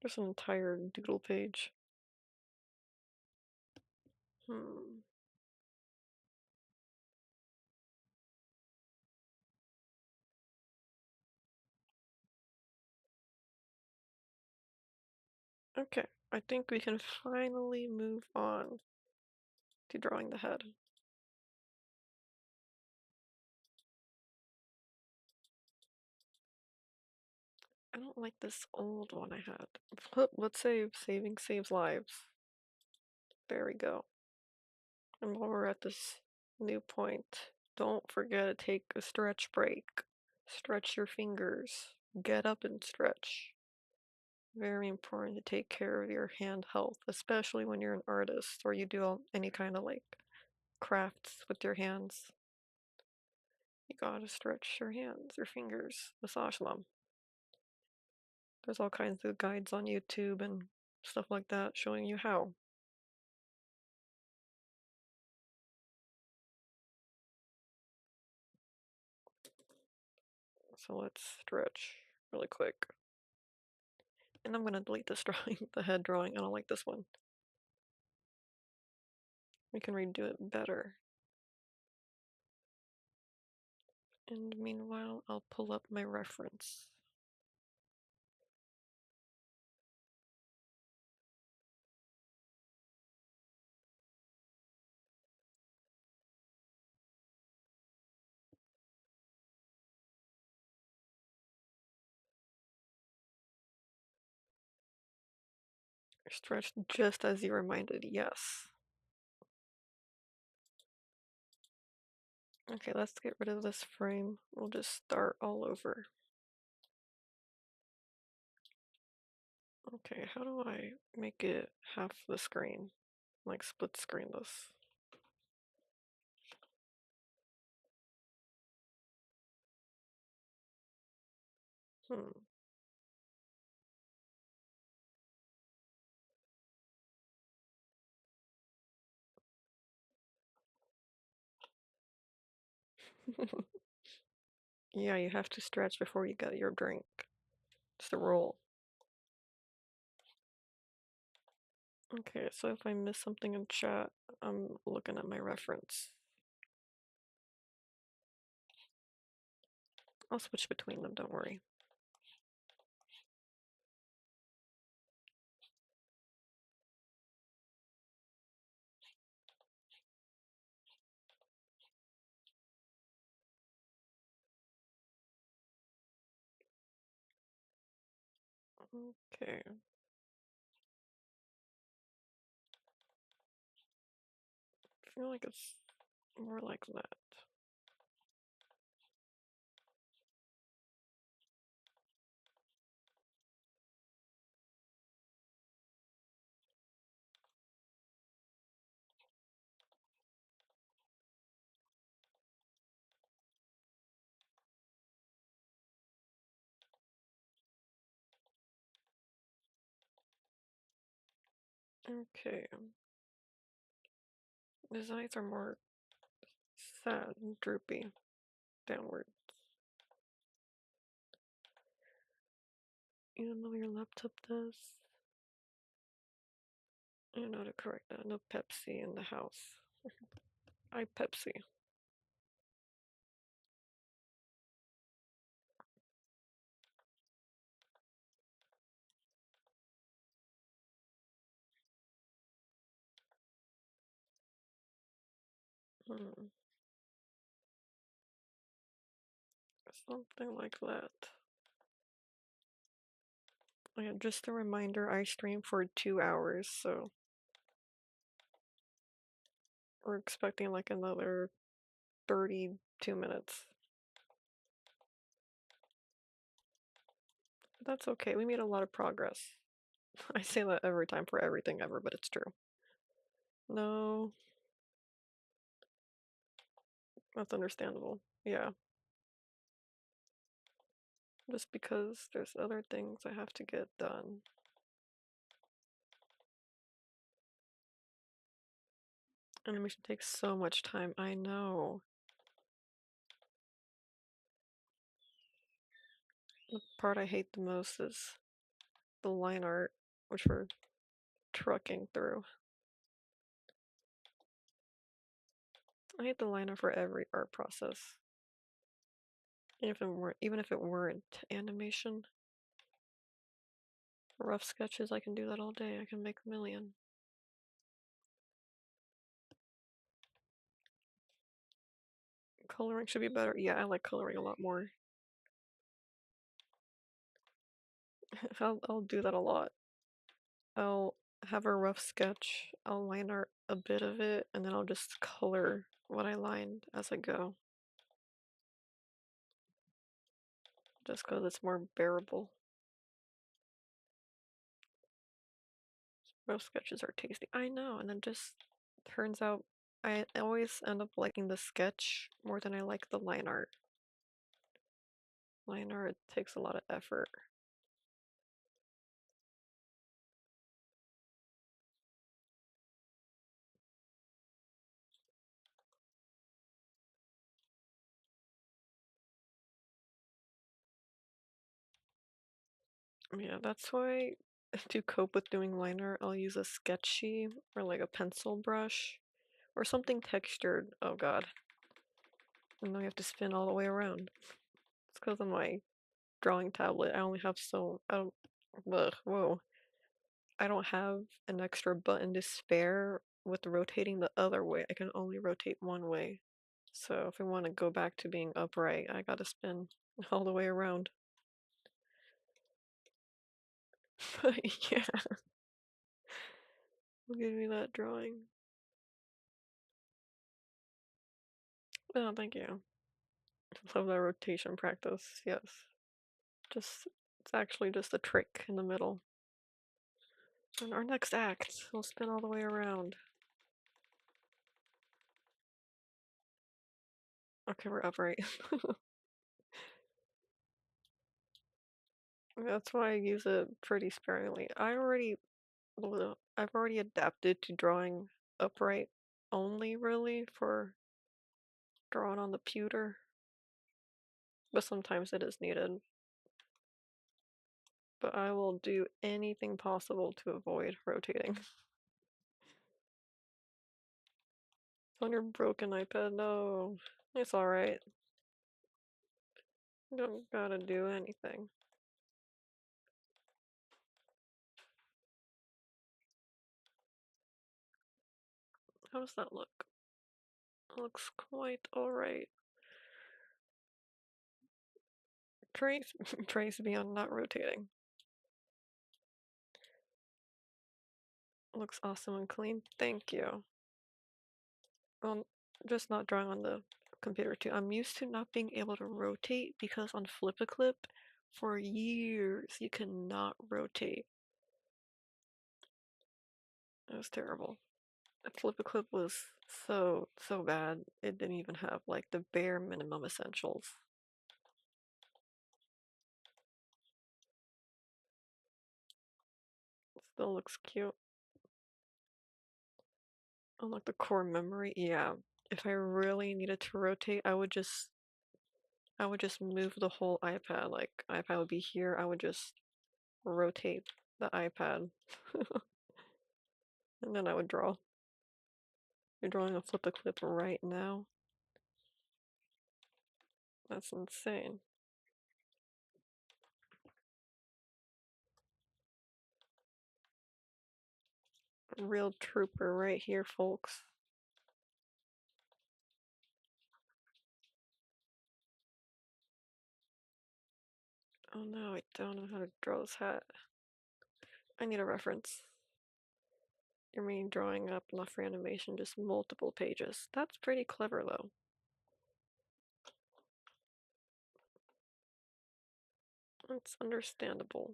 There's an entire doodle page. Hmm. Okay, I think we can finally move on to drawing the head. I don't like this old one I had. Let's save. Saving saves lives. There we go. And while we're at this new point, don't forget to take a stretch break. Stretch your fingers. Get up and stretch. Very important to take care of your hand health, especially when you're an artist or you do any kind of like crafts with your hands. You gotta stretch your hands, your fingers, massage them. There's all kinds of guides on YouTube and stuff like that showing you how. So let's stretch really quick. And I'm gonna delete this drawing, the head drawing. I don't like this one. We can redo it better. And meanwhile, I'll pull up my reference. Stretch just as you reminded, yes. Okay, let's get rid of this frame. We'll just start all over. Okay, how do I make it half the screen? Like split screen this. Hmm. Yeah, you have to stretch before you get your drink. It's the rule. Okay, so if I miss something in chat, I'm looking at my reference. I'll switch between them, don't worry. Okay. I feel like it's more like that. Okay. His eyes are more sad and droopy downward. Even though your laptop does. You know to correct that. No Pepsi in the house. I Pepsi. Hmm. Something like that. Oh yeah, just a reminder, I stream for 2 hours, so we're expecting like another 32 minutes. But that's okay, we made a lot of progress. I say that every time for everything ever, but it's true. No, that's understandable. Yeah, just because there's other things I have to get done. Animation takes so much time, I know. The part I hate the most is the line art, which we're trucking through. I hate the line art for every art process. Even if it weren't animation, rough sketches, I can do that all day. I can make a million. Coloring should be better. Yeah, I like coloring a lot more. I'll do that a lot. I'll have a rough sketch, I'll line art a bit of it, and then I'll just color what I lined as I go. Just because it's more bearable. Rough sketches are tasty. I know, and then just turns out I always end up liking the sketch more than I like the line art. Line art takes a lot of effort. Yeah, that's why to cope with doing liner, I'll use a sketchy or like a pencil brush or something textured. Oh god. And now you have to spin all the way around. It's because on my drawing tablet, I only have I don't, ugh, whoa. I don't have an extra button to spare with rotating the other way. I can only rotate one way. So if I want to go back to being upright, I gotta spin all the way around. But yeah, give me that drawing. Oh, thank you. Love that rotation practice. Yes. Just, it's actually just a trick in the middle. And our next act, we'll spin all the way around. Okay, we're upright. That's why I use it pretty sparingly. I've already adapted to drawing upright only, really, for drawing on the pewter. But sometimes it is needed. But I will do anything possible to avoid rotating. On your broken iPad, no. It's alright. You don't gotta do anything. How does that look? It looks quite alright. Praise, praise be on not rotating. Looks awesome and clean. Thank you. Just not drawing on the computer too. I'm used to not being able to rotate because on Flip-A-Clip, for years, you cannot rotate. It was terrible. Flip-A-Clip was so bad. It didn't even have like the bare minimum essentials. Still looks cute. Unlock the core memory. Yeah. If I really needed to rotate, I would just move the whole iPad. Like iPad would be here. I would just rotate the iPad and then I would draw. You're drawing a Flip-A-Clip right now. That's insane. Real trooper right here, folks. Oh no, I don't know how to draw this hat. I need a reference. You're mean drawing up enough for animation, just multiple pages. That's pretty clever though. It's understandable.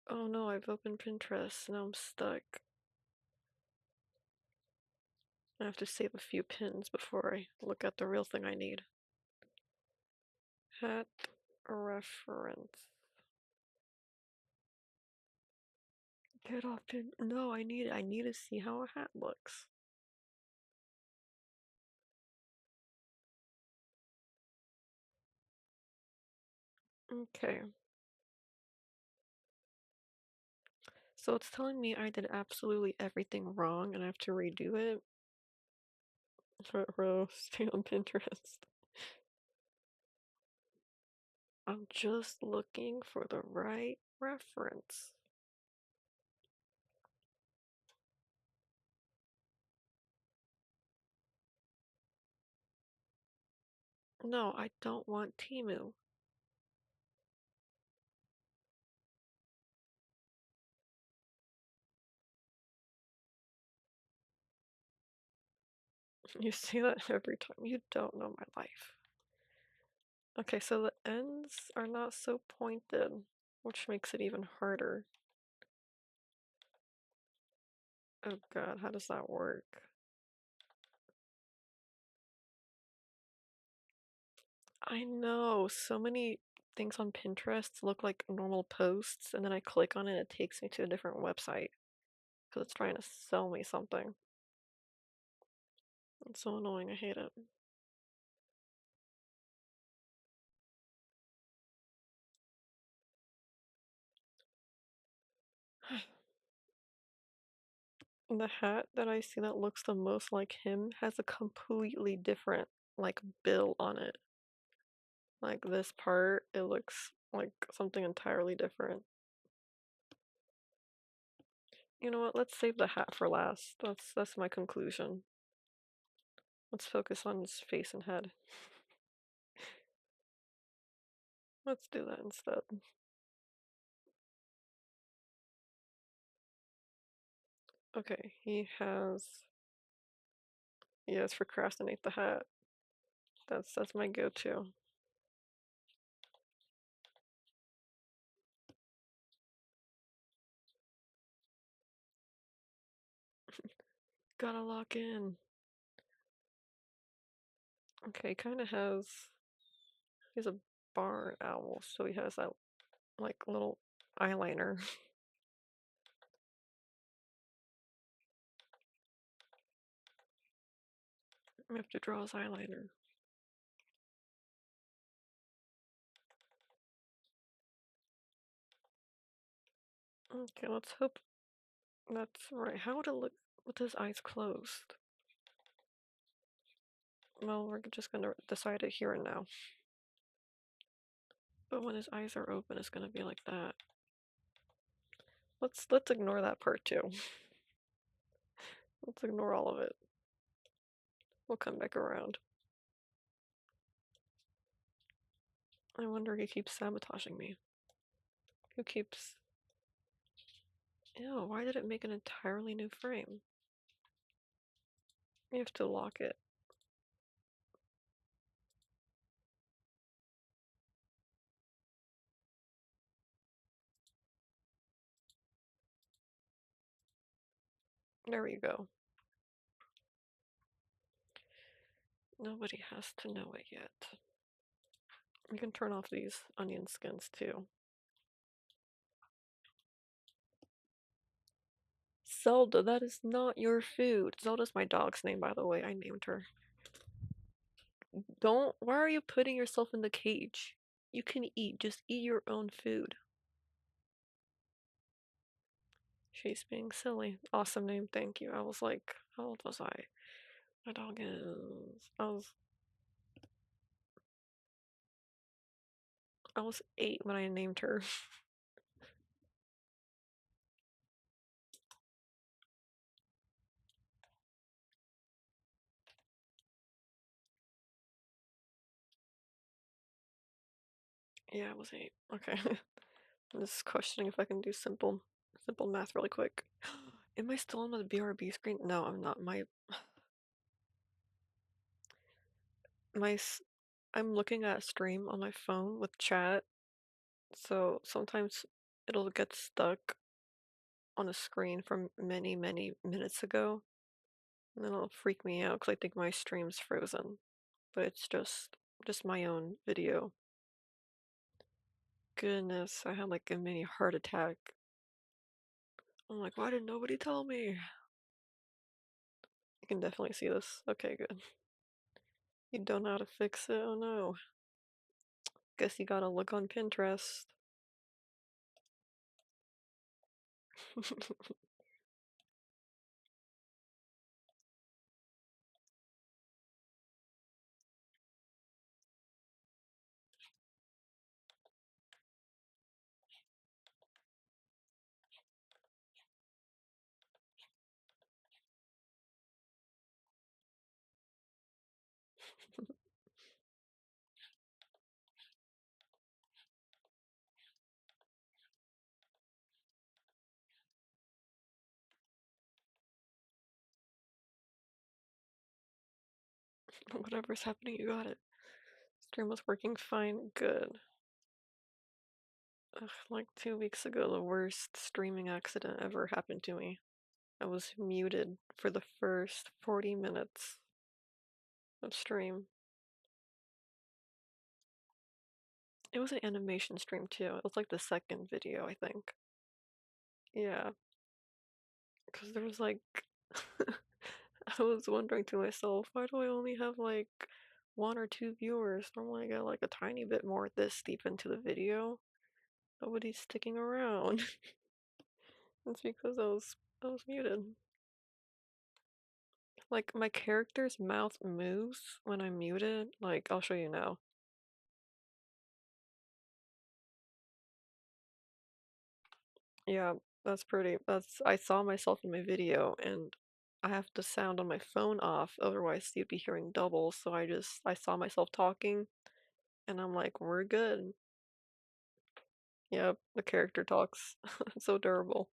Oh no, I've opened Pinterest, now I'm stuck. I have to save a few pins before I look at the real thing I need. Hat reference. Get off pin. No, I need to see how a hat looks. Okay. So it's telling me I did absolutely everything wrong and I have to redo it. Bro, stay on Pinterest. I'm just looking for the right reference. No, I don't want Timu. You say that every time. You don't know my life. Okay, so the ends are not so pointed, which makes it even harder. Oh god, how does that work? I know, so many things on Pinterest look like normal posts, and then I click on it, it takes me to a different website because it's trying to sell me something. It's so annoying, I hate it. The hat that I see that looks the most like him has a completely different, like, bill on it. Like, this part, it looks like something entirely different. You know what? Let's save the hat for last. That's my conclusion. Let's focus on his face and head. Let's do that instead. Okay, he has procrastinate the hat. That's my go-to. Gotta lock in. Okay, kind of he's a barn owl, so he has that like little eyeliner. I have to draw his eyeliner. Okay, let's hope that's right. How would it look with his eyes closed? Well, we're just gonna decide it here and now. But when his eyes are open, it's gonna be like that. Let's ignore that part too. Let's ignore all of it. We'll come back around. I wonder who keeps sabotaging me. Who keeps... Ew, why did it make an entirely new frame? You have to lock it. There we go. Nobody has to know it yet. You can turn off these onion skins too. Zelda, that is not your food. Zelda's my dog's name, by the way. I named her. Don't. Why are you putting yourself in the cage? You can eat. Just eat your own food. She's being silly. Awesome name, thank you. I was like, how old was I? My dog is. I was 8 when I named her. Yeah, I was 8. Okay. I'm just questioning if I can do simple math really quick. Am I still on the BRB screen? No, I'm not. My I'm looking at a stream on my phone with chat, so sometimes it'll get stuck on a screen from many minutes ago, and then it'll freak me out because I think my stream's frozen, but it's just my own video. Goodness, I had like a mini heart attack. I'm like, why did nobody tell me? You can definitely see this. Okay, good. You don't know how to fix it? Oh no. Guess you gotta look on Pinterest. Whatever's happening, you got it. Stream was working fine. Good. Ugh, like 2 weeks ago, the worst streaming accident ever happened to me. I was muted for the first 40 minutes of stream. It was an animation stream too. It was like the second video, I think. Yeah, because there was like, I was wondering to myself, why do I only have like 1 or 2 viewers? Normally I get like a tiny bit more this deep into the video. Nobody's sticking around. It's because I was muted. Like my character's mouth moves when I'm muted. Like I'll show you now. Yeah, that's I saw myself in my video and I have the sound on my phone off, otherwise you'd be hearing double, so I saw myself talking and I'm like, we're good. Yep, the character talks. It's so durable.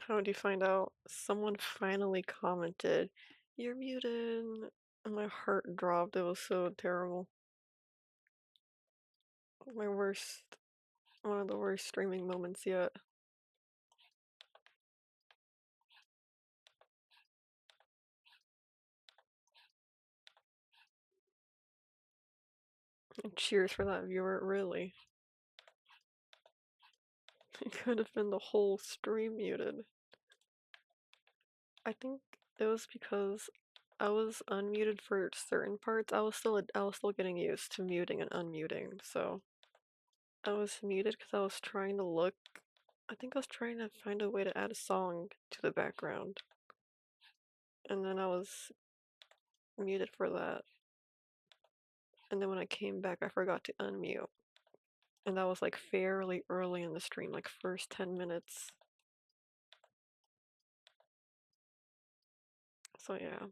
How did you find out? Someone finally commented, "You're muted." And my heart dropped. It was so terrible. My worst, one of the worst streaming moments yet. And cheers for that viewer, really. It could have been the whole stream muted. I think it was because I was unmuted for certain parts. I was still getting used to muting and unmuting, so I was muted because I was trying to look. I think I was trying to find a way to add a song to the background, and then I was muted for that. And then when I came back, I forgot to unmute, and that was like fairly early in the stream, like first 10 minutes. So yeah,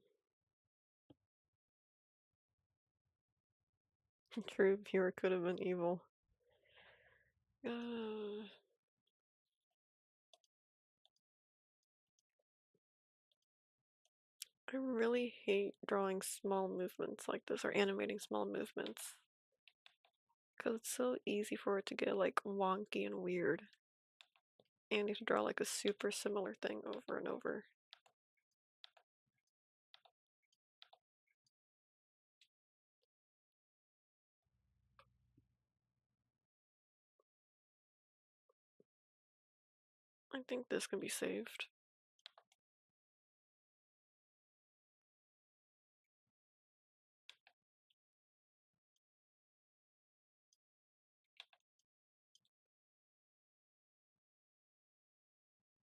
true viewer could have been evil. Uh, I really hate drawing small movements like this or animating small movements because it's so easy for it to get like wonky and weird. And you have to draw like a super similar thing over and over. I think this can be saved.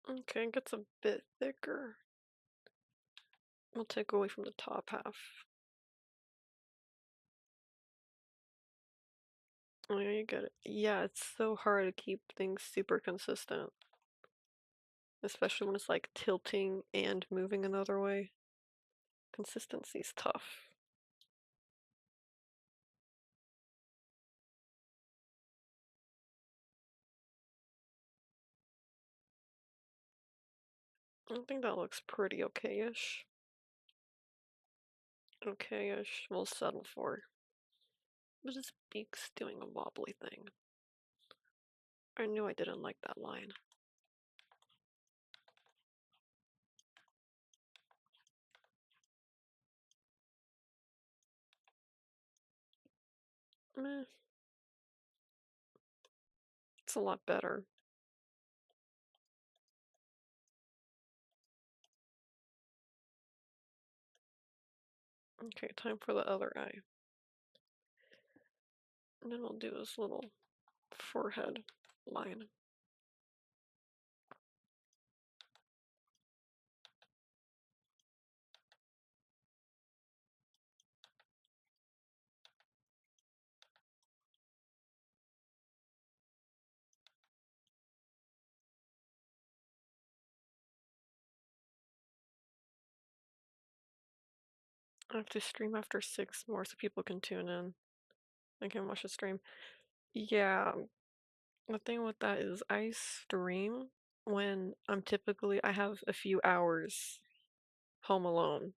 Okay, it gets a bit thicker. We'll take away from the top half. Oh yeah, you get it. Yeah, it's so hard to keep things super consistent, especially when it's like tilting and moving another way. Consistency's tough. I think that looks pretty okay-ish. Okay-ish, we'll settle for. But his beak's doing a wobbly thing. I knew I didn't like that line. Meh, it's a lot better. Okay, time for the other eye. And then we'll do this little forehead line. I have to stream after 6 more so people can tune in. I can watch the stream. Yeah, the thing with that is I stream when I have a few hours home alone.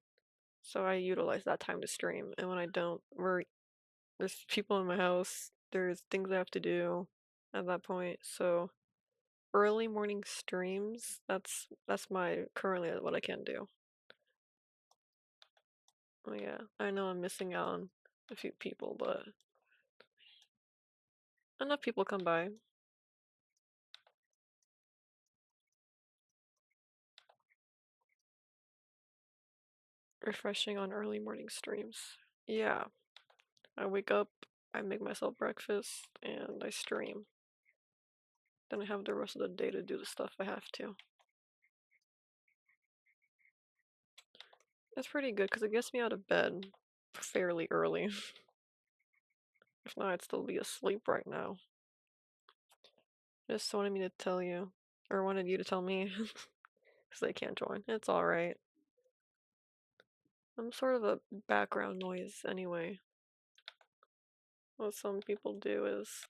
So I utilize that time to stream. And when I don't, there's people in my house, there's things I have to do at that point. So early morning streams, that's my currently what I can do. Oh yeah, I know I'm missing out on a few people, but enough people come by. refreshing on early morning streams. Yeah, I wake up, I make myself breakfast, and I stream. Then I have the rest of the day to do the stuff I have to. It's pretty good because it gets me out of bed fairly early. If not, I'd still be asleep right now. Just wanted me to tell you, or wanted you to tell me, because they can't join. It's alright. I'm sort of a background noise anyway. What some people do is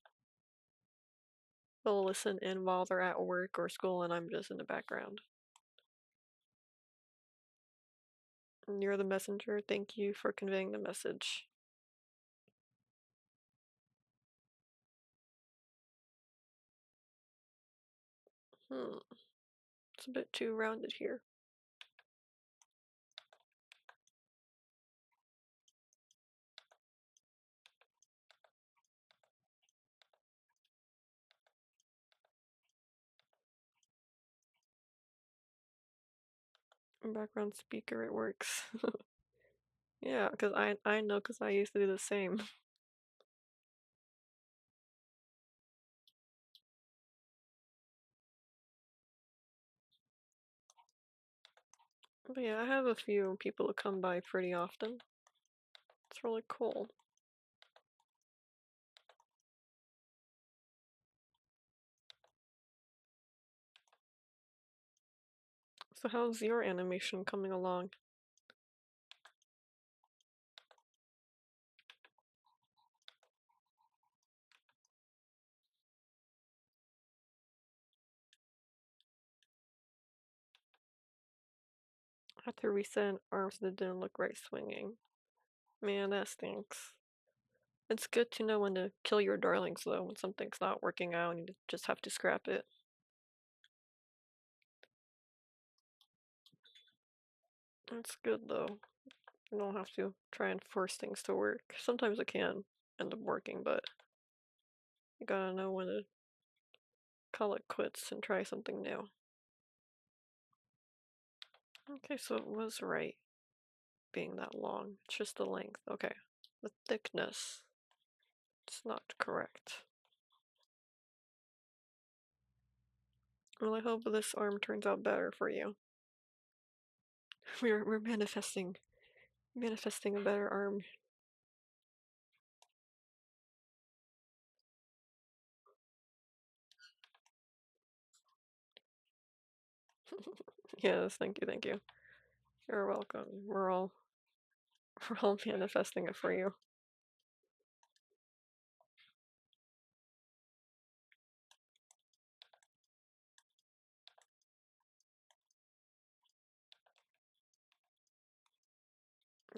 they'll listen in while they're at work or school, and I'm just in the background. And you're the messenger. Thank you for conveying the message. It's a bit too rounded here. Background speaker, it works. Yeah, because I know because I used to do the same. But yeah, I have a few people who come by pretty often. It's really cool. So how's your animation coming along? I had to reset arms that didn't look right swinging. Man, that stinks. It's good to know when to kill your darlings though, when something's not working out and you just have to scrap it. It's good though. You don't have to try and force things to work. Sometimes it can end up working, but you gotta know when to call it quits and try something new. Okay, so it was right being that long. It's just the length. Okay. The thickness. It's not correct. Well, I hope this arm turns out better for you. We're manifesting a better arm. Yes, thank you, thank you. You're welcome. we're all manifesting it for you.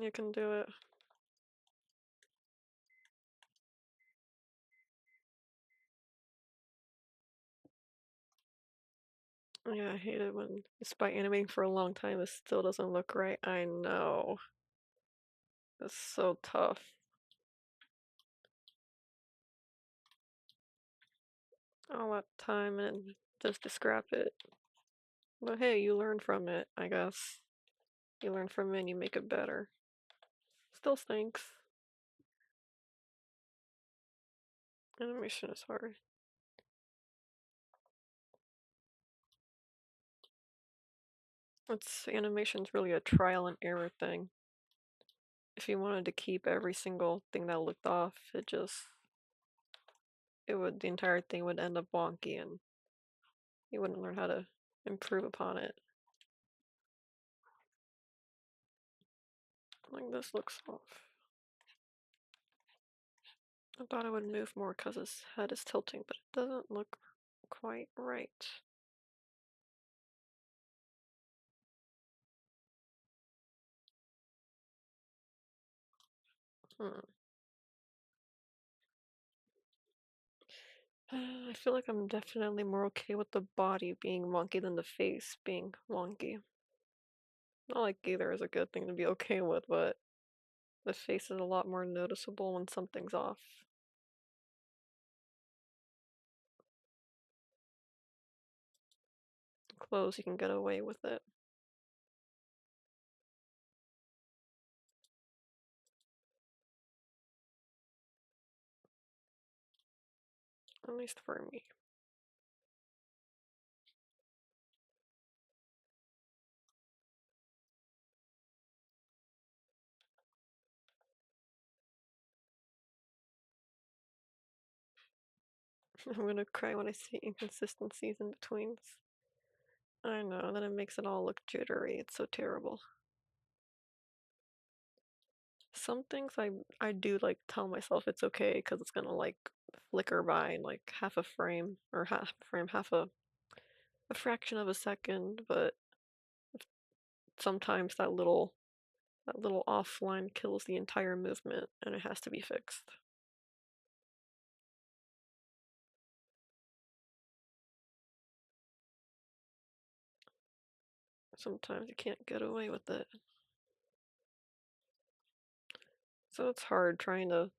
You can do it. Yeah, I hate it when, despite animating for a long time, it still doesn't look right. I know. It's so tough. All that time and just to scrap it. But hey, you learn from it, I guess. You learn from it and you make it better. Still stinks. Animation is hard. Animation's really a trial and error thing. If you wanted to keep every single thing that looked off, the entire thing would end up wonky and you wouldn't learn how to improve upon it. Like this looks off. I thought I would move more because his head is tilting, but it doesn't look quite right. Hmm. I feel like I'm definitely more okay with the body being wonky than the face being wonky. Not like either is a good thing to be okay with, but the face is a lot more noticeable when something's off. Clothes, you can get away with it. At least for me. I'm gonna cry when I see inconsistencies in betweens. I know, then it makes it all look jittery. It's so terrible. Some things I do like tell myself it's okay because it's gonna like flicker by in like half a frame or half a frame, half a fraction of a second, but sometimes that little offline kills the entire movement and it has to be fixed. Sometimes you can't get away with it. So it's hard trying to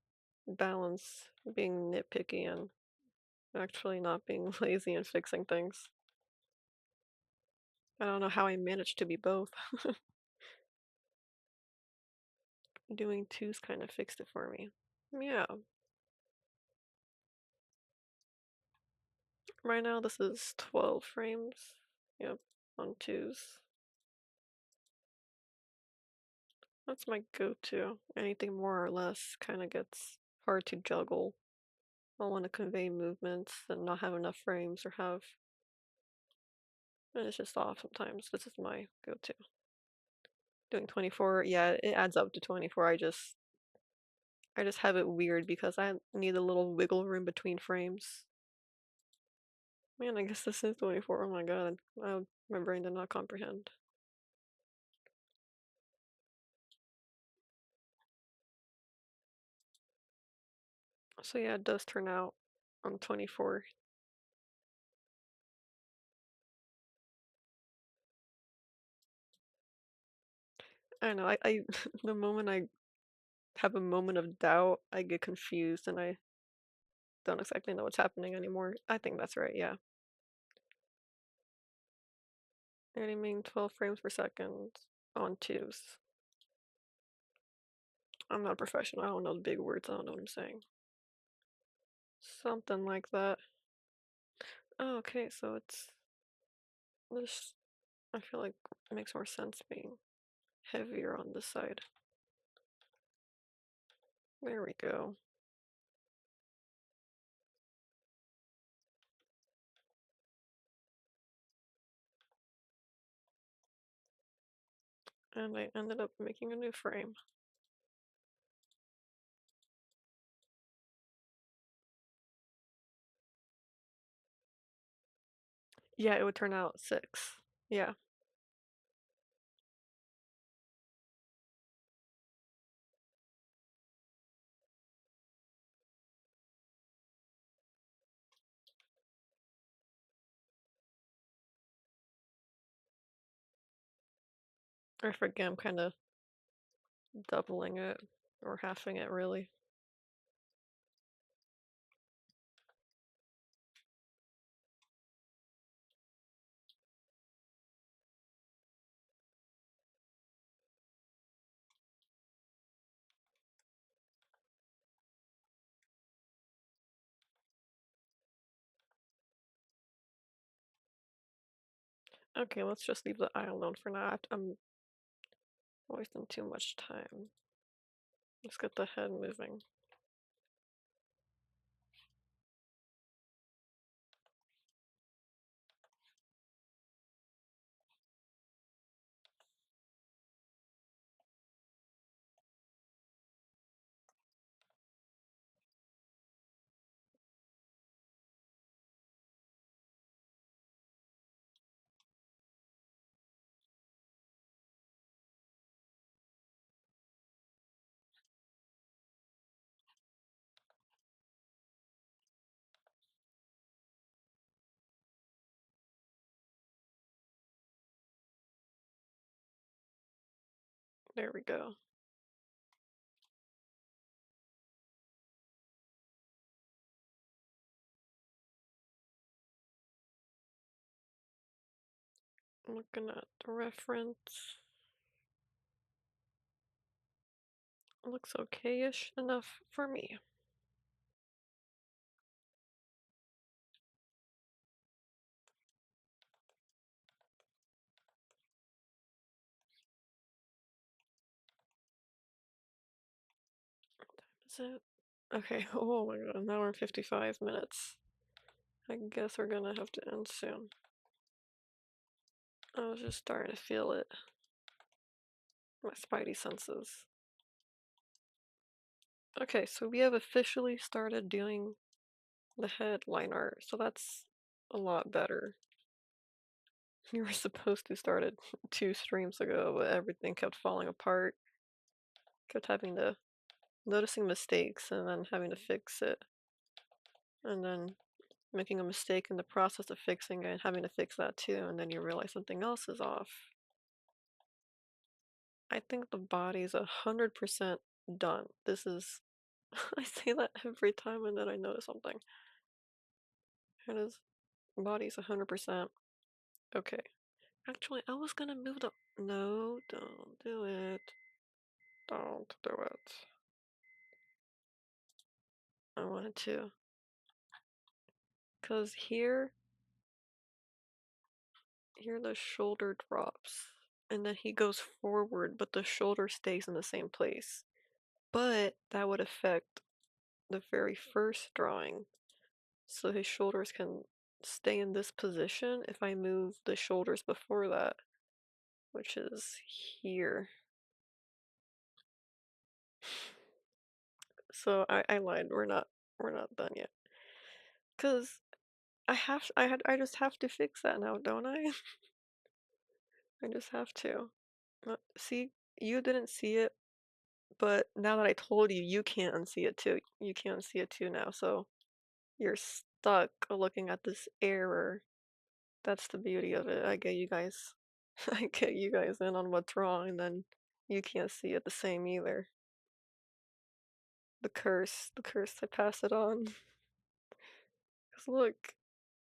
balance being nitpicky and actually not being lazy and fixing things. I don't know how I managed to be both. Doing twos kind of fixed it for me. Yeah. Right now this is 12 frames. Yep, on twos. That's my go-to. Anything more or less kind of gets hard to juggle. I want to convey movements and not have enough frames or have, and it's just off sometimes. This is my go-to. Doing 24, yeah, it adds up to 24. I just have it weird because I need a little wiggle room between frames. Man, I guess this is 24. Oh my god, my brain did not comprehend. So yeah, it does turn out on 24. I know, I the moment I have a moment of doubt, I get confused and I don't exactly know what's happening anymore. I think that's right, yeah. Animating 12 frames per second on twos. I'm not a professional. I don't know the big words. I don't know what I'm saying. Something like that. Oh, okay, so it's this. I feel like it makes more sense being heavier on this side. There we go. And I ended up making a new frame. Yeah, it would turn out 6. Yeah, I forget I'm kind of doubling it or halving it really. Okay, let's just leave the eye alone for now. I'm wasting too much time. Let's get the head moving. There we go. Looking at the reference. Looks okay-ish enough for me. Is it? Okay, oh my god, an hour and 55 minutes. I guess we're gonna have to end soon. I was just starting to feel it. My spidey senses. Okay, so we have officially started doing the head line art, so that's a lot better. You were supposed to start it 2 streams ago, but everything kept falling apart. Kept having to noticing mistakes and then having to fix it. And then making a mistake in the process of fixing it and having to fix that too, and then you realize something else is off. I think the body's 100% done. This is I say that every time and then I notice something. It is body's 100%. Okay. Actually, I was gonna move the no, don't do it. Don't do it. I wanted to. Cause here the shoulder drops. And then he goes forward, but the shoulder stays in the same place. But that would affect the very first drawing. So his shoulders can stay in this position if I move the shoulders before that, which is here. So I lied. We're not done yet. Cause I just have to fix that now, don't I? I just have to. See, you didn't see it, but now that I told you, you can't unsee it too. You can't see it too now, so you're stuck looking at this error. That's the beauty of it. I get you guys. I get you guys in on what's wrong, and then you can't see it the same either. The curse, I pass it on. Cause look,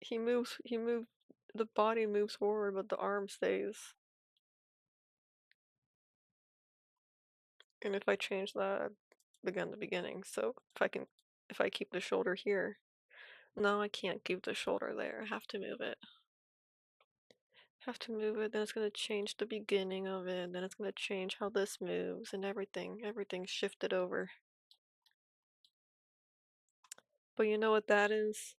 the body moves forward, but the arm stays. And if I change that, I begin the beginning. So if I keep the shoulder here, no, I can't keep the shoulder there. I have to move it. Have to move it, then it's gonna change the beginning of it, then it's gonna change how this moves and everything's shifted over. But you know what that is?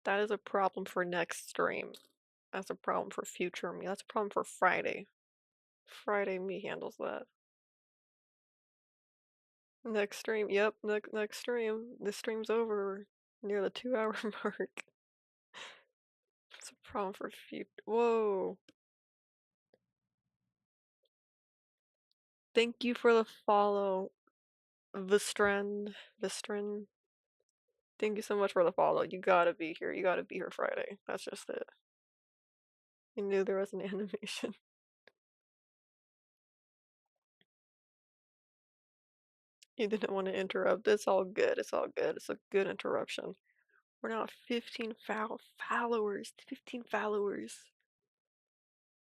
That is a problem for next stream. That's a problem for future me. That's a problem for Friday. Friday me handles that. Next stream, yep, next stream. This stream's over near the 2 hour mark. It's a problem for future. Whoa. Thank you for the follow, Vistren. Thank you so much for the follow. You gotta be here. You gotta be here Friday. That's just it. You knew there was an animation. You didn't want to interrupt. It's all good. It's all good. It's a good interruption. We're now at 15 followers. 15 followers.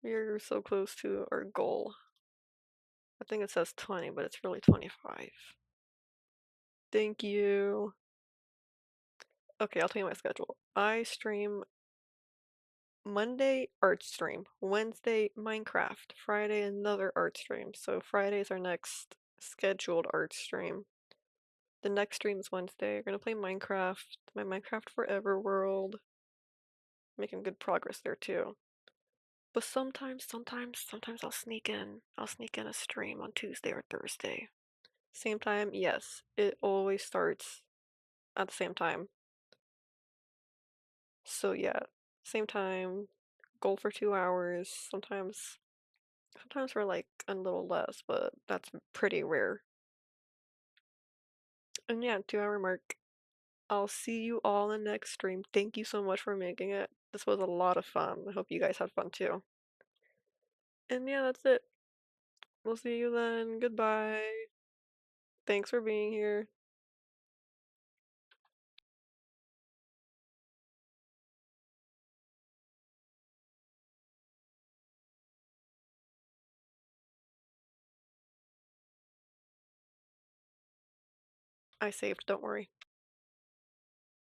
We're so close to our goal. I think it says 20, but it's really 25. Thank you. Okay, I'll tell you my schedule. I stream Monday art stream, Wednesday Minecraft, Friday another art stream. So Friday's our next scheduled art stream. The next stream is Wednesday. We're gonna play Minecraft, my Minecraft Forever world. Making good progress there too. But sometimes I'll sneak in. I'll sneak in a stream on Tuesday or Thursday. Same time, yes. It always starts at the same time. So yeah, same time, goal for 2 hours. Sometimes we're like a little less, but that's pretty rare. And yeah, 2 hour mark. I'll see you all in the next stream. Thank you so much for making it. This was a lot of fun. I hope you guys had fun too. And yeah, that's it. We'll see you then. Goodbye. Thanks for being here. I saved, don't worry.